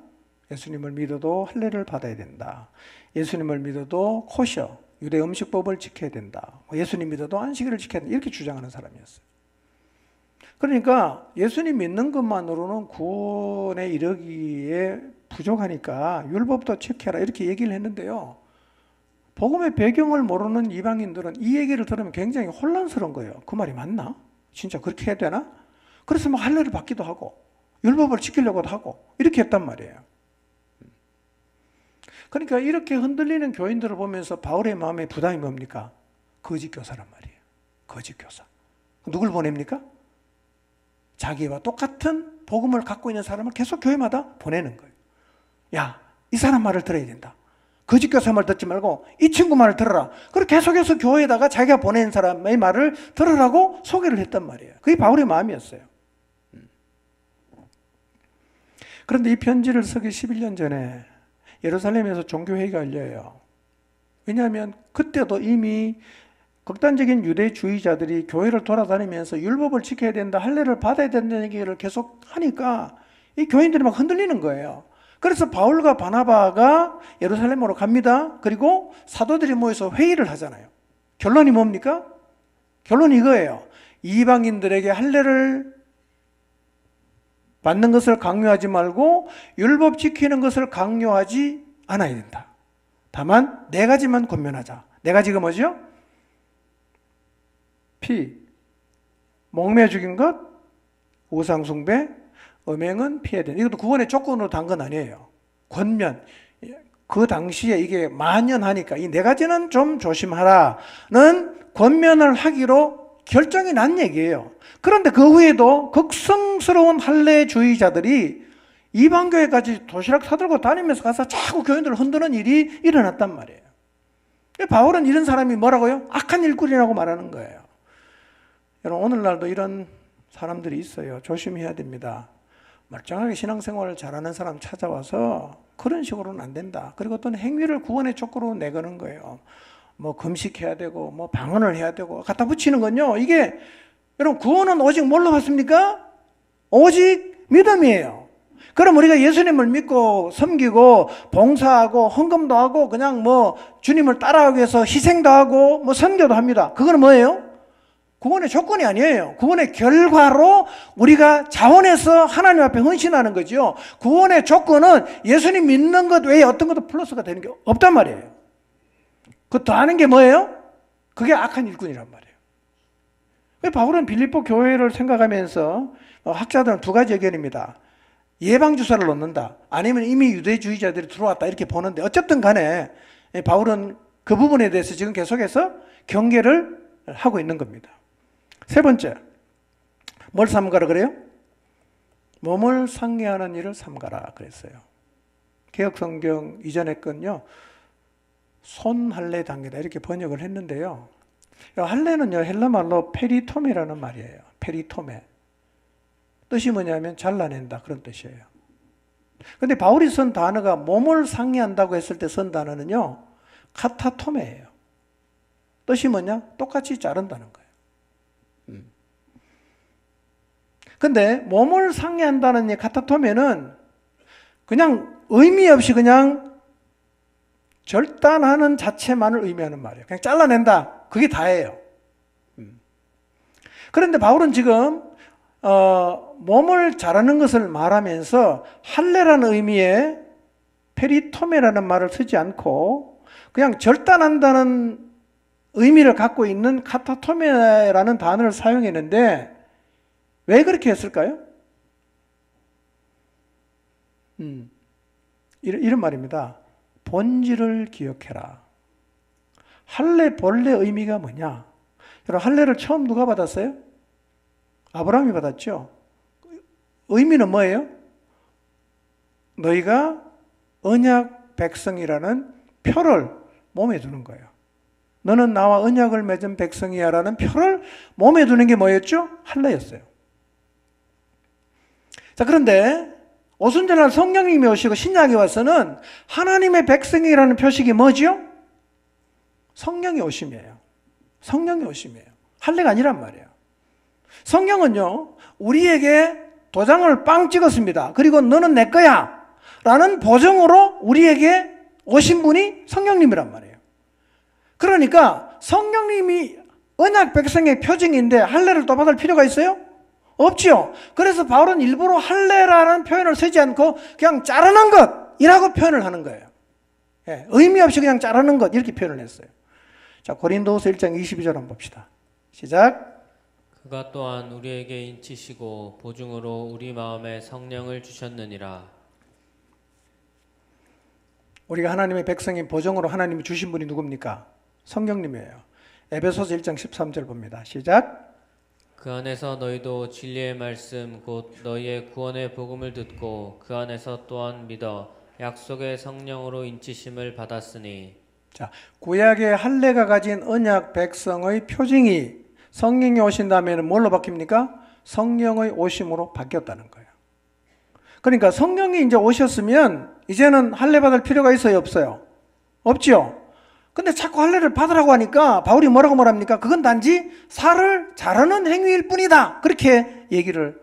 예수님을 믿어도 할례를 받아야 된다. 예수님을 믿어도 코셔, 유대 음식법을 지켜야 된다. 예수님 믿어도 안식일을 지켜야 된다. 이렇게 주장하는 사람이었어요. 그러니까 예수님 믿는 것만으로는 구원에 이르기에 부족하니까 율법도 체크해라 이렇게 얘기를 했는데요. 복음의 배경을 모르는 이방인들은 이 얘기를 들으면 굉장히 혼란스러운 거예요. 그 말이 맞나? 진짜 그렇게 해야 되나? 그래서 막 할례를 받기도 하고 율법을 지키려고도 하고 이렇게 했단 말이에요. 그러니까 이렇게 흔들리는 교인들을 보면서 바울의 마음에 부담이 뭡니까? 거짓 교사란 말이에요. 거짓 교사. 누굴 보냅니까? 자기와 똑같은 복음을 갖고 있는 사람을 계속 교회마다 보내는 거예요. 야, 이 사람 말을 들어야 된다. 거짓 교사 말 듣지 말고 이 친구 말을 들어라. 그리고 계속해서 교회에다가 자기가 보낸 사람의 말을 들으라고 소개를 했단 말이에요. 그게 바울의 마음이었어요. 그런데 이 편지를 쓰기 11년 전에 예루살렘에서 종교회의가 열려요. 왜냐하면 그때도 이미 극단적인 유대주의자들이 교회를 돌아다니면서 율법을 지켜야 된다, 할례를 받아야 된다는 얘기를 계속 하니까 이 교인들이 막 흔들리는 거예요. 그래서 바울과 바나바가 예루살렘으로 갑니다. 그리고 사도들이 모여서 회의를 하잖아요. 결론이 뭡니까? 결론이 이거예요. 이방인들에게 할례를 받는 것을 강요하지 말고 율법 지키는 것을 강요하지 않아야 된다. 다만 네 가지만 권면하자. 네 가지가 뭐죠? 피, 목매 죽인 것, 우상 숭배, 음행은 피해야 된다. 이것도 구원의 조건으로 단 건 아니에요. 권면. 그 당시에 이게 만연하니까 이 네 가지는 좀 조심하라는 권면을 하기로 결정이 난 얘기예요. 그런데 그 후에도 극성스러운 할례주의자들이 이방교회까지 도시락 사들고 다니면서 가서 자꾸 교인들을 흔드는 일이 일어났단 말이에요. 바울은 이런 사람이 뭐라고요? 악한 일꾼이라고 말하는 거예요. 여러분, 오늘날도 이런 사람들이 있어요. 조심해야 됩니다. 멀쩡하게 신앙생활을 잘하는 사람 찾아와서 그런 식으로는 안 된다. 그리고 어떤 행위를 구원의 조건으로 내거는 거예요. 뭐 금식해야 되고 뭐 방언을 해야 되고 갖다 붙이는 건요. 이게 여러분 구원은 오직 뭘로 받습니까? 오직 믿음이에요. 그럼 우리가 예수님을 믿고 섬기고 봉사하고 헌금도 하고 그냥 뭐 주님을 따라하기 위해서 희생도 하고 뭐 선교도 합니다. 그거는 뭐예요? 구원의 조건이 아니에요. 구원의 결과로 우리가 자원해서 하나님 앞에 헌신하는 거죠. 구원의 조건은 예수님 믿는 것 외에 어떤 것도 플러스가 되는 게 없단 말이에요. 그 더하는 게 뭐예요? 그게 악한 일꾼이란 말이에요. 바울은 빌립보 교회를 생각하면서 학자들은 두 가지 의견입니다. 예방주사를 놓는다. 아니면 이미 유대주의자들이 들어왔다. 이렇게 보는데 어쨌든 간에 바울은 그 부분에 대해서 지금 계속해서 경계를 하고 있는 겁니다. 세 번째, 뭘 삼가라 그래요? 몸을 상해하는 일을 삼가라 그랬어요. 개혁성경 이전에 건요, 손할례 단계다 이렇게 번역을 했는데요. 할례는요 헬라말로 페리토메라는 말이에요. 페리토메. 뜻이 뭐냐면 잘라낸다 그런 뜻이에요. 그런데 바울이 쓴 단어가 몸을 상해한다고 했을 때 쓴 단어는요 카타토메예요. 뜻이 뭐냐? 똑같이 자른다는 거예요. 근데 몸을 상해한다는 이 카타토메는 그냥 의미 없이 그냥 절단하는 자체만을 의미하는 말이에요. 그냥 잘라낸다. 그게 다예요. 그런데 바울은 지금 몸을 자르는 것을 말하면서 할례라는 의미의 페리토메라는 말을 쓰지 않고 그냥 절단한다는 의미를 갖고 있는 카타토메라는 단어를 사용했는데 왜 그렇게 했을까요? 이런 말입니다. 본질을 기억해라. 할례 본래 의미가 뭐냐? 여러분 할례를 처음 누가 받았어요? 아브라함이 받았죠. 의미는 뭐예요? 너희가 언약 백성이라는 표를 몸에 두는 거예요. 너는 나와 언약을 맺은 백성이야 라는 표를 몸에 두는 게 뭐였죠? 할례였어요. 자, 그런데 오순절날 성령님이 오시고 신약에 와서는 하나님의 백성이라는 표식이 뭐죠? 성령이 오심이에요. 성령이 오심이에요. 할례가 아니란 말이에요. 성령은요, 우리에게 도장을 빵 찍었습니다. 그리고 너는 내 거야 라는 보증으로 우리에게 오신 분이 성령님이란 말이에요. 그러니까 성령님이 언약 백성의 표징인데 할례를 또 받을 필요가 있어요? 없죠. 그래서 바울은 일부러 할례라는 표현을 쓰지 않고 그냥 자르는 것이라고 표현을 하는 거예요. 예, 의미 없이 그냥 자르는 것 이렇게 표현을 했어요. 자, 고린도후서 1장 22절 한번 봅시다. 시작. 그가 또한 우리에게 인치시고 보증으로 우리 마음에 성령을 주셨느니라. 우리가 하나님의 백성인 보증으로 하나님이 주신 분이 누굽니까? 성령님이에요. 에베소서 1장 13절 봅니다. 시작. 그 안에서 너희도 진리의 말씀 곧 너희의 구원의 복음을 듣고 그 안에서 또한 믿어 약속의 성령으로 인치심을 받았으니. 자, 구약의 할례가 가진 언약 백성의 표징이 성령이 오신 다음에는 뭘로 바뀝니까? 성령의 오심으로 바뀌었다는 거예요. 그러니까 성령이 이제 오셨으면 이제는 할례 받을 필요가 있어요, 없어요? 없죠. 근데 자꾸 할례를 받으라고 하니까 바울이 뭐라고 말합니까? 그건 단지 살을 자르는 행위일 뿐이다. 그렇게 얘기를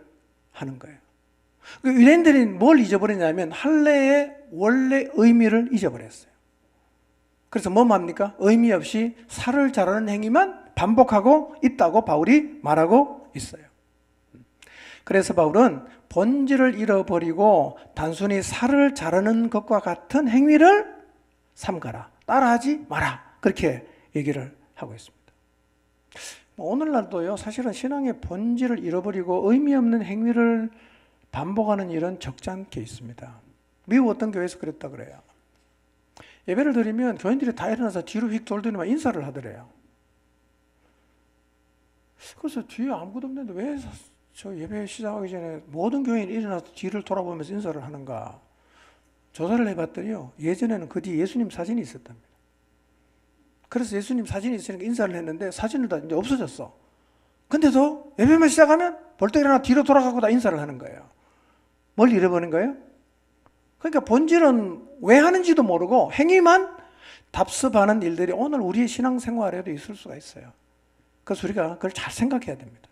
하는 거예요. 유대인들이 뭘 잊어버리냐면 할례의 원래 의미를 잊어버렸어요. 그래서 뭐 합니까? 의미 없이 살을 자르는 행위만 반복하고 있다고 바울이 말하고 있어요. 그래서 바울은 본질을 잃어버리고 단순히 살을 자르는 것과 같은 행위를 삼가라. 따라하지 마라. 그렇게 얘기를 하고 있습니다. 오늘날도요, 사실은 신앙의 본질을 잃어버리고 의미 없는 행위를 반복하는 일은 적지 않게 있습니다. 미국 어떤 교회에서 그랬다 그래요. 예배를 드리면 교인들이 다 일어나서 뒤로 휙 돌더니만 인사를 하더래요. 그래서 뒤에 아무것도 없는데 왜 저 예배 시작하기 전에 모든 교인이 일어나서 뒤를 돌아보면서 인사를 하는가? 조사를 해봤더니요, 예전에는 그 뒤에 예수님 사진이 있었답니다. 그래서 예수님 사진이 있으니까 인사를 했는데 사진을 다 이제 없어졌어. 근데도 예배만 시작하면 벌떡 일어나 뒤로 돌아가고 다 인사를 하는 거예요. 뭘 잃어버린 거예요? 그러니까 본질은 왜 하는지도 모르고 행위만 답습하는 일들이 오늘 우리의 신앙생활에도 있을 수가 있어요. 그래서 우리가 그걸 잘 생각해야 됩니다.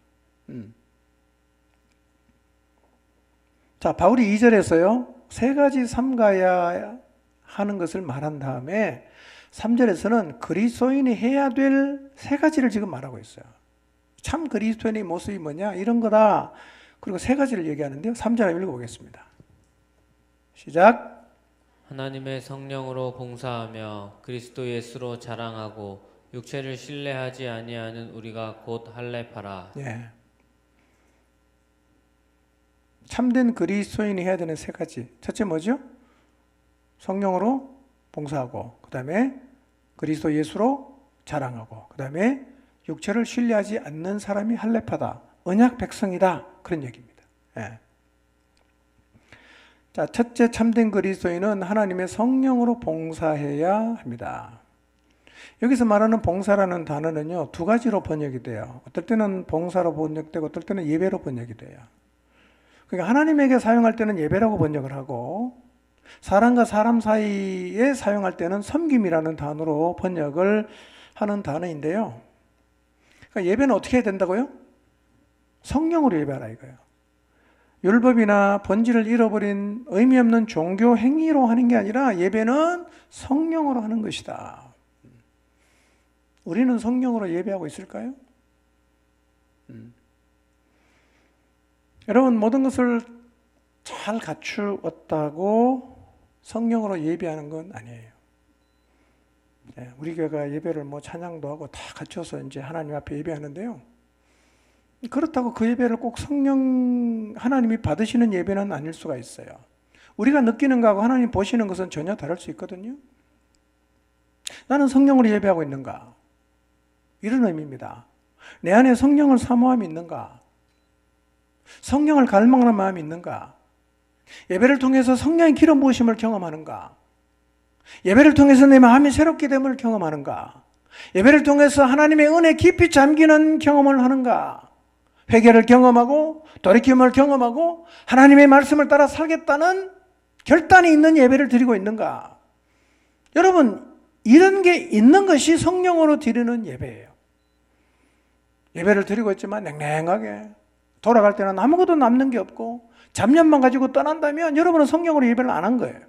자, 바울이 2절에서요, 세 가지 삼가야 하는 것을 말한 다음에 3절에서는 그리스도인이 해야 될 세 가지를 지금 말하고 있어요. 참 그리스도인의 모습이 뭐냐? 이런 거다. 그리고 세 가지를 얘기하는데요. 3절 한번 읽어보겠습니다. 시작. 하나님의 성령으로 봉사하며 그리스도 예수로 자랑하고 육체를 신뢰하지 아니하는 우리가 곧 할례파라. 예. 참된 그리스도인이 해야 되는 세 가지. 첫째 뭐죠? 성령으로 봉사하고, 그 다음에 그리스도 예수로 자랑하고, 그 다음에 육체를 신뢰하지 않는 사람이 할례파다. 언약 백성이다. 그런 얘기입니다. 예. 자, 첫째 참된 그리스도인은 하나님의 성령으로 봉사해야 합니다. 여기서 말하는 봉사라는 단어는요, 두 가지로 번역이 돼요. 어떨 때는 봉사로 번역되고 어떨 때는 예배로 번역이 돼요. 그러니까 하나님에게 사용할 때는 예배라고 번역을 하고 사람과 사람 사이에 사용할 때는 섬김이라는 단어로 번역을 하는 단어인데요. 그러니까 예배는 어떻게 해야 된다고요? 성령으로 예배하라 이거예요. 율법이나 본질을 잃어버린 의미 없는 종교 행위로 하는 게 아니라 예배는 성령으로 하는 것이다. 우리는 성령으로 예배하고 있을까요? 여러분, 모든 것을 잘 갖추었다고 성령으로 예배하는 건 아니에요. 우리 교회가 예배를 뭐 찬양도 하고 다 갖춰서 이제 하나님 앞에 예배하는데요. 그렇다고 그 예배를 꼭 성령 하나님이 받으시는 예배는 아닐 수가 있어요. 우리가 느끼는 것하고 하나님 보시는 것은 전혀 다를 수 있거든요. 나는 성령으로 예배하고 있는가? 이런 의미입니다. 내 안에 성령을 사모함이 있는가? 성령을 갈망하는 마음이 있는가? 예배를 통해서 성령의 기름 부으심을 경험하는가? 예배를 통해서 내 마음이 새롭게 됨을 경험하는가? 예배를 통해서 하나님의 은혜 깊이 잠기는 경험을 하는가? 회개를 경험하고 돌이킴을 경험하고 하나님의 말씀을 따라 살겠다는 결단이 있는 예배를 드리고 있는가? 여러분, 이런 게 있는 것이 성령으로 드리는 예배예요. 예배를 드리고 있지만 냉랭하게 돌아갈 때는 아무것도 남는 게 없고 잡념만 가지고 떠난다면 여러분은 성령으로 예배를 안 한 거예요.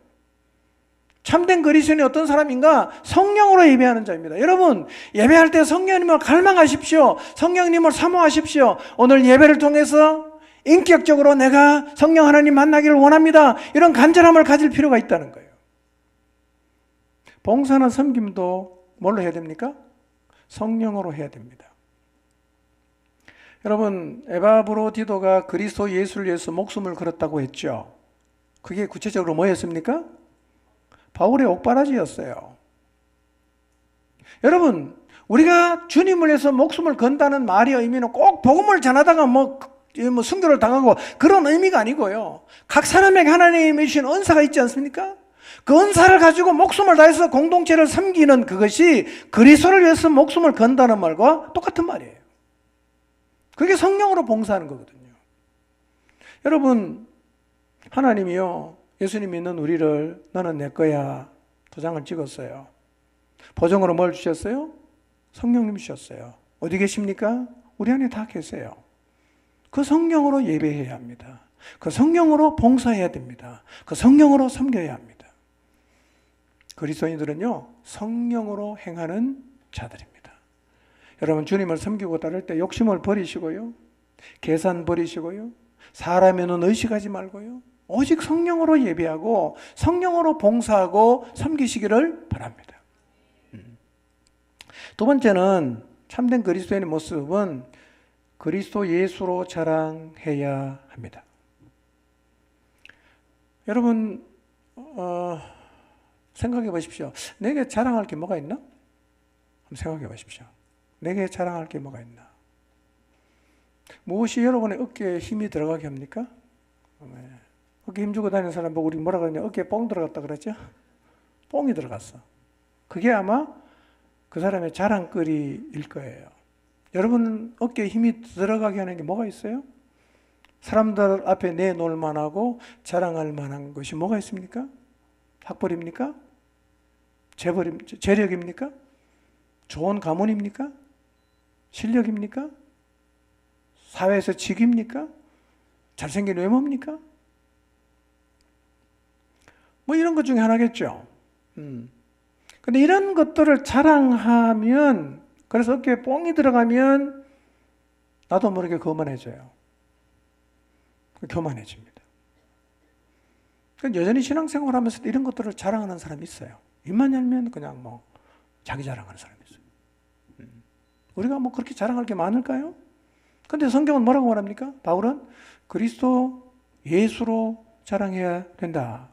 참된 그리스도인이 어떤 사람인가? 성령으로 예배하는 자입니다. 여러분, 예배할 때 성령님을 갈망하십시오. 성령님을 사모하십시오. 오늘 예배를 통해서 인격적으로 내가 성령 하나님 만나기를 원합니다. 이런 간절함을 가질 필요가 있다는 거예요. 봉사나 섬김도 뭘로 해야 됩니까? 성령으로 해야 됩니다. 여러분, 에바브로디도가 그리스도 예수를 위해서 목숨을 걸었다고 했죠. 그게 구체적으로 뭐였습니까? 바울의 옥바라지였어요. 여러분, 우리가 주님을 위해서 목숨을 건다는 말의 의미는 꼭 복음을 전하다가 순교를 당하고 그런 의미가 아니고요. 각 사람에게 하나님이 주신 은사가 있지 않습니까? 그 은사를 가지고 목숨을 다해서 공동체를 섬기는 그것이 그리스도를 위해서 목숨을 건다는 말과 똑같은 말이에요. 그게 성령으로 봉사하는 거거든요. 여러분, 하나님이요, 예수님 믿는 우리를 너는 내 거야 도장을 찍었어요. 보정으로 뭘 주셨어요? 성령님 주셨어요. 어디 계십니까? 우리 안에 다 계세요. 그 성령으로 예배해야 합니다. 그 성령으로 봉사해야 됩니다. 그 성령으로 섬겨야 합니다. 그리스도인들은요, 성령으로 행하는 자들입니다. 여러분, 주님을 섬기고 따를 때 욕심을 버리시고요, 계산 버리시고요, 사람의 눈 의식하지 말고요, 오직 성령으로 예배하고 성령으로 봉사하고 섬기시기를 바랍니다. 두 번째는 참된 그리스도인의 모습은 그리스도 예수로 자랑해야 합니다. 여러분, 생각해 보십시오. 내게 자랑할 게 뭐가 있나? 한번 생각해 보십시오. 내게 자랑할 게 뭐가 있나? 무엇이 여러분의 어깨에 힘이 들어가게 합니까? 어깨 힘주고 다니는 사람 보고 우리 뭐라 그러냐? 어깨에 뽕 들어갔다 그랬죠? 뽕이 들어갔어. 그게 아마 그 사람의 자랑거리일 거예요. 여러분 어깨에 힘이 들어가게 하는 게 뭐가 있어요? 사람들 앞에 내놓을 만하고 자랑할 만한 것이 뭐가 있습니까? 학벌입니까? 재력입니까? 좋은 가문입니까? 실력입니까? 사회에서 직입니까? 잘생긴 외모입니까? 뭐 이런 것 중에 하나겠죠. 근데 이런 것들을 자랑하면, 그래서 어깨에 뽕이 들어가면 나도 모르게 거만해져요. 교만해집니다. 여전히 신앙생활 하면서 이런 것들을 자랑하는 사람이 있어요. 입만 열면 그냥 자기 자랑하는 사람이 있어요. 우리가 그렇게 자랑할 게 많을까요? 근데 성경은 뭐라고 말합니까? 바울은 그리스도 예수로 자랑해야 된다.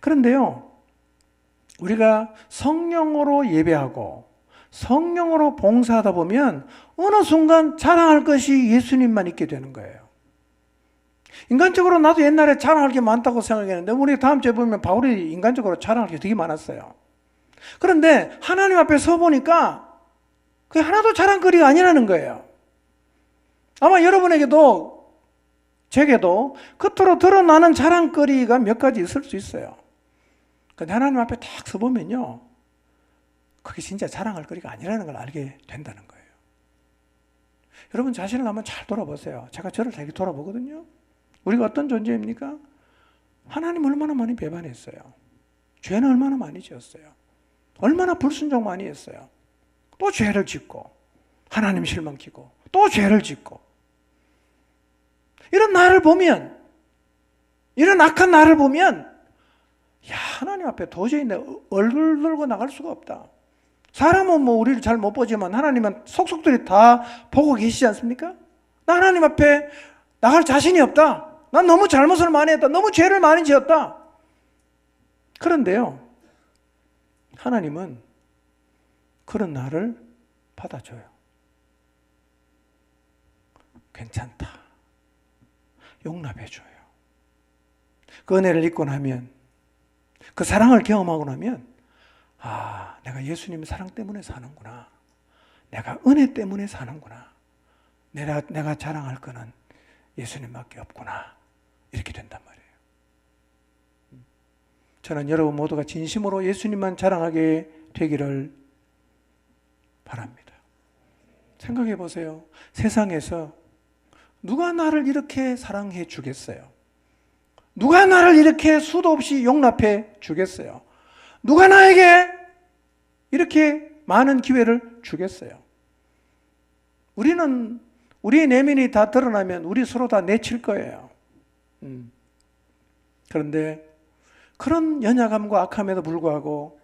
그런데요, 우리가 성령으로 예배하고 성령으로 봉사하다 보면 어느 순간 자랑할 것이 예수님만 있게 되는 거예요. 인간적으로 나도 옛날에 자랑할 게 많다고 생각했는데 우리 다음 주에 보면 바울이 인간적으로 자랑할 게 되게 많았어요. 그런데 하나님 앞에 서 보니까 그게 하나도 자랑거리가 아니라는 거예요. 아마 여러분에게도 제게도 겉으로 드러나는 자랑거리가 몇 가지 있을 수 있어요. 근데 하나님 앞에 딱 서보면요, 그게 진짜 자랑할 거리가 아니라는 걸 알게 된다는 거예요. 여러분 자신을 한번 잘 돌아보세요. 제가 저를 되게 돌아보거든요. 우리가 어떤 존재입니까? 하나님 얼마나 많이 배반했어요. 죄는 얼마나 많이 지었어요. 얼마나 불순종 많이 했어요. 또 죄를 짓고 하나님 실망키고 또 죄를 짓고, 이런 나를 보면, 이런 악한 나를 보면 하나님 앞에 도저히 내 얼굴 들고 나갈 수가 없다. 사람은 우리를 잘 못 보지만 하나님은 속속들이 다 보고 계시지 않습니까? 나 하나님 앞에 나갈 자신이 없다. 난 너무 잘못을 많이 했다. 너무 죄를 많이 지었다. 그런데요, 하나님은 그런 나를 받아줘요. 괜찮다. 용납해줘요. 그 은혜를 잊고 나면, 그 사랑을 경험하고 나면, 내가 예수님 사랑 때문에 사는구나. 내가 은혜 때문에 사는구나. 내가 자랑할 거는 예수님밖에 없구나. 이렇게 된단 말이에요. 저는 여러분 모두가 진심으로 예수님만 자랑하게 되기를 바랍니다. 생각해 보세요. 세상에서 누가 나를 이렇게 사랑해 주겠어요? 누가 나를 이렇게 수도 없이 용납해 주겠어요? 누가 나에게 이렇게 많은 기회를 주겠어요? 우리는 우리의 내면이 다 드러나면 우리 서로 다 내칠 거예요. 그런데 그런 연약함과 악함에도 불구하고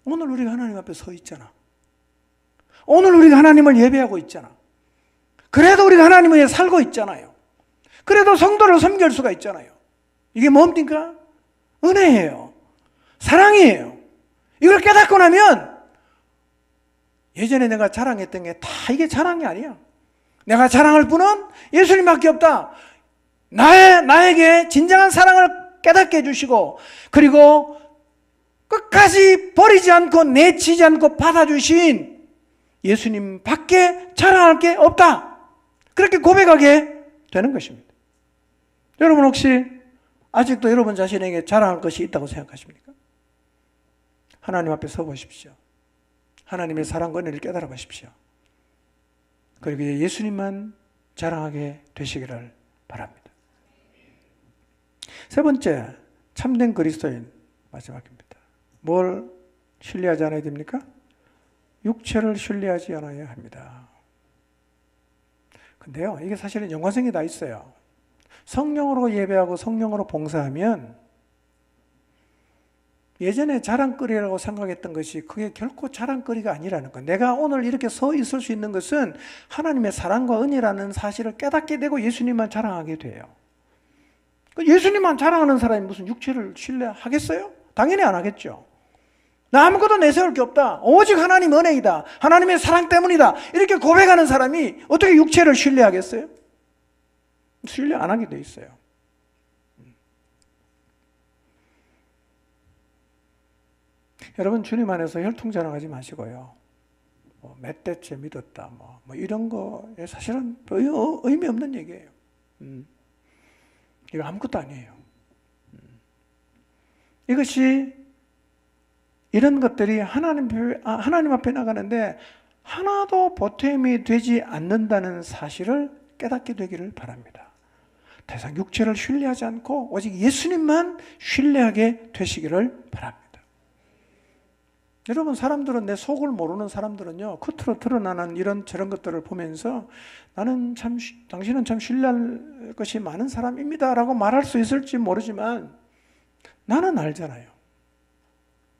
오늘 우리가 하나님 앞에 서 있잖아. 오늘 우리가 하나님을 예배하고 있잖아. 그래도 우리가 하나님을 위해 살고 있잖아요. 그래도 성도를 섬길 수가 있잖아요. 이게 뭡니까? 은혜예요. 사랑이에요. 이걸 깨닫고 나면 예전에 내가 자랑했던 게 다 이게 자랑이 아니야. 내가 자랑할 분은 예수님밖에 없다. 나에게 진정한 사랑을 깨닫게 해주시고 그리고 끝까지 버리지 않고 내치지 않고 받아주신 예수님밖에 자랑할 게 없다. 그렇게 고백하게 되는 것입니다. 여러분 혹시 아직도 여러분 자신에게 자랑할 것이 있다고 생각하십니까? 하나님 앞에 서 보십시오. 하나님의 사랑과 은혜를 깨달아 보십시오. 그리고 예수님만 자랑하게 되시기를 바랍니다. 세 번째, 참된 그리스도인 마지막입니다. 뭘 신뢰하지 않아야 됩니까? 육체를 신뢰하지 않아야 합니다. 근데요, 이게 사실은 연관성이 다 있어요. 성령으로 예배하고 성령으로 봉사하면 예전에 자랑거리라고 생각했던 것이 그게 결코 자랑거리가 아니라는 거. 내가 오늘 이렇게 서 있을 수 있는 것은 하나님의 사랑과 은혜라는 사실을 깨닫게 되고 예수님만 자랑하게 돼요. 예수님만 자랑하는 사람이 무슨 육체를 신뢰하겠어요? 당연히 안 하겠죠. 나 아무것도 내세울 게 없다. 오직 하나님 은혜이다. 하나님의 사랑 때문이다. 이렇게 고백하는 사람이 어떻게 육체를 신뢰하겠어요? 신뢰 안 하게 돼 있어요. 여러분 주님 안에서 혈통 자랑하지 마시고요. 몇 대째 믿었다. 뭐 이런 거에 사실은 의미 없는 얘기예요. 이거 아무것도 아니에요. 이것이 이런 것들이 하나님 앞에 나가는데 하나도 보탬이 되지 않는다는 사실을 깨닫게 되기를 바랍니다. 더 이상 육체를 신뢰하지 않고 오직 예수님만 신뢰하게 되시기를 바랍니다. 여러분 사람들은 내 속을 모르는 사람들은요 겉으로 드러나는 이런 저런 것들을 보면서 당신은 참 신뢰할 것이 많은 사람입니다 라고 말할 수 있을지 모르지만 나는 알잖아요.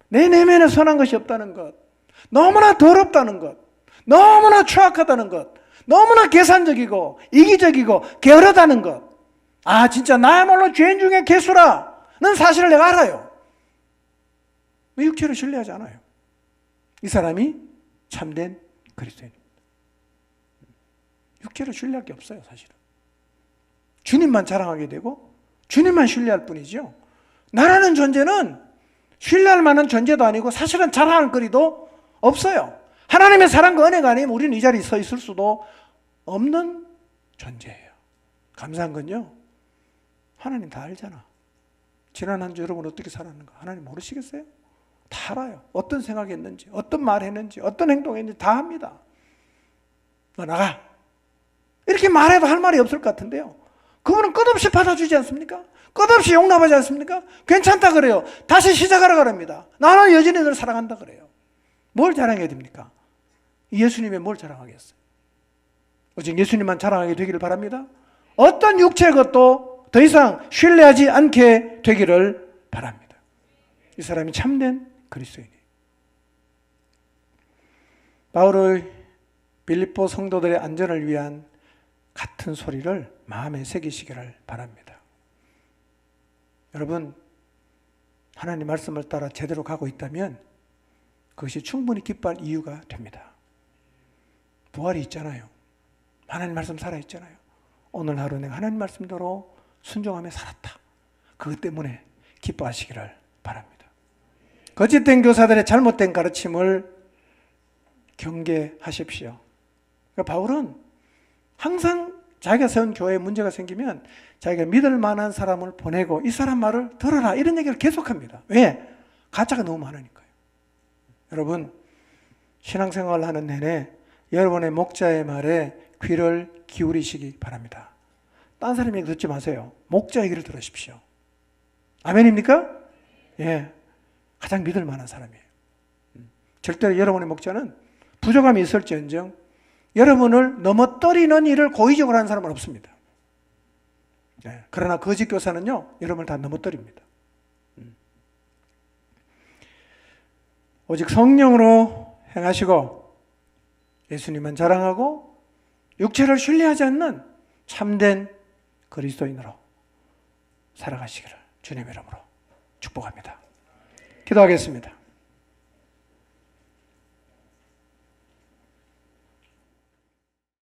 내 내면에 선한 것이 없다는 것, 너무나 더럽다는 것, 너무나 추악하다는 것, 너무나 계산적이고 이기적이고 게으르다는 것. 아 진짜 나야말로 죄인 중에 괴수라는 사실을 내가 알아요. 육체를 신뢰하지 않아요. 이 사람이 참된 그리스도인입니다. 육체를 신뢰할 게 없어요, 사실은. 주님만 자랑하게 되고 주님만 신뢰할 뿐이죠. 나라는 존재는 신뢰할 만한 존재도 아니고 사실은 자랑할 거리도 없어요. 하나님의 사랑과 은혜가 아니면 우리는 이 자리에 서 있을 수도 없는 존재예요. 감사한 건요, 하나님 다 알잖아. 지난 한 주 여러분 어떻게 살았는가 하나님 모르시겠어요? 다 알아요. 어떤 생각했는지, 어떤 말했는지, 어떤 행동했는지 다 합니다. 너 나가. 이렇게 말해도 할 말이 없을 것 같은데요. 그분은 끝없이 받아주지 않습니까? 끝없이 용납하지 않습니까? 괜찮다 그래요. 다시 시작하라 그럽니다. 나는 여전히 너를 사랑한다 그래요. 뭘 자랑해야 됩니까? 예수님의 뭘 자랑하겠어요? 오직 예수님만 자랑하게 되기를 바랍니다. 어떤 육체의 것도 더 이상 신뢰하지 않게 되기를 바랍니다. 이 사람이 참된 그리스도인이에요. 바울의 빌립보 성도들의 안전을 위한 같은 소리를 마음에 새기시기를 바랍니다. 여러분, 하나님 말씀을 따라 제대로 가고 있다면 그것이 충분히 기뻐할 이유가 됩니다. 부활이 있잖아요. 하나님 말씀 살아있잖아요. 오늘 하루 내가 하나님 말씀대로 순종하며 살았다. 그것 때문에 기뻐하시기를 바랍니다. 거짓된 교사들의 잘못된 가르침을 경계하십시오. 그러니까 바울은 항상 자기가 세운 교회에 문제가 생기면 자기가 믿을 만한 사람을 보내고 이 사람 말을 들어라 이런 얘기를 계속합니다. 왜? 가짜가 너무 많으니까요. 여러분 신앙생활을 하는 내내 여러분의 목자의 말에 귀를 기울이시기 바랍니다. 딴 사람 얘기 듣지 마세요. 목자 얘기를 들으십시오. 아멘입니까? 예, 가장 믿을 만한 사람이에요. 절대로 여러분의 목자는 부족함이 있을지언정 여러분을 넘어뜨리는 일을 고의적으로 하는 사람은 없습니다. 네. 그러나 거짓 교사는요, 여러분을 다 넘어뜨립니다. 오직 성령으로 행하시고 예수님만 자랑하고 육체를 신뢰하지 않는 참된 그리스도인으로 살아가시기를 주님의 이름으로 축복합니다. 기도하겠습니다.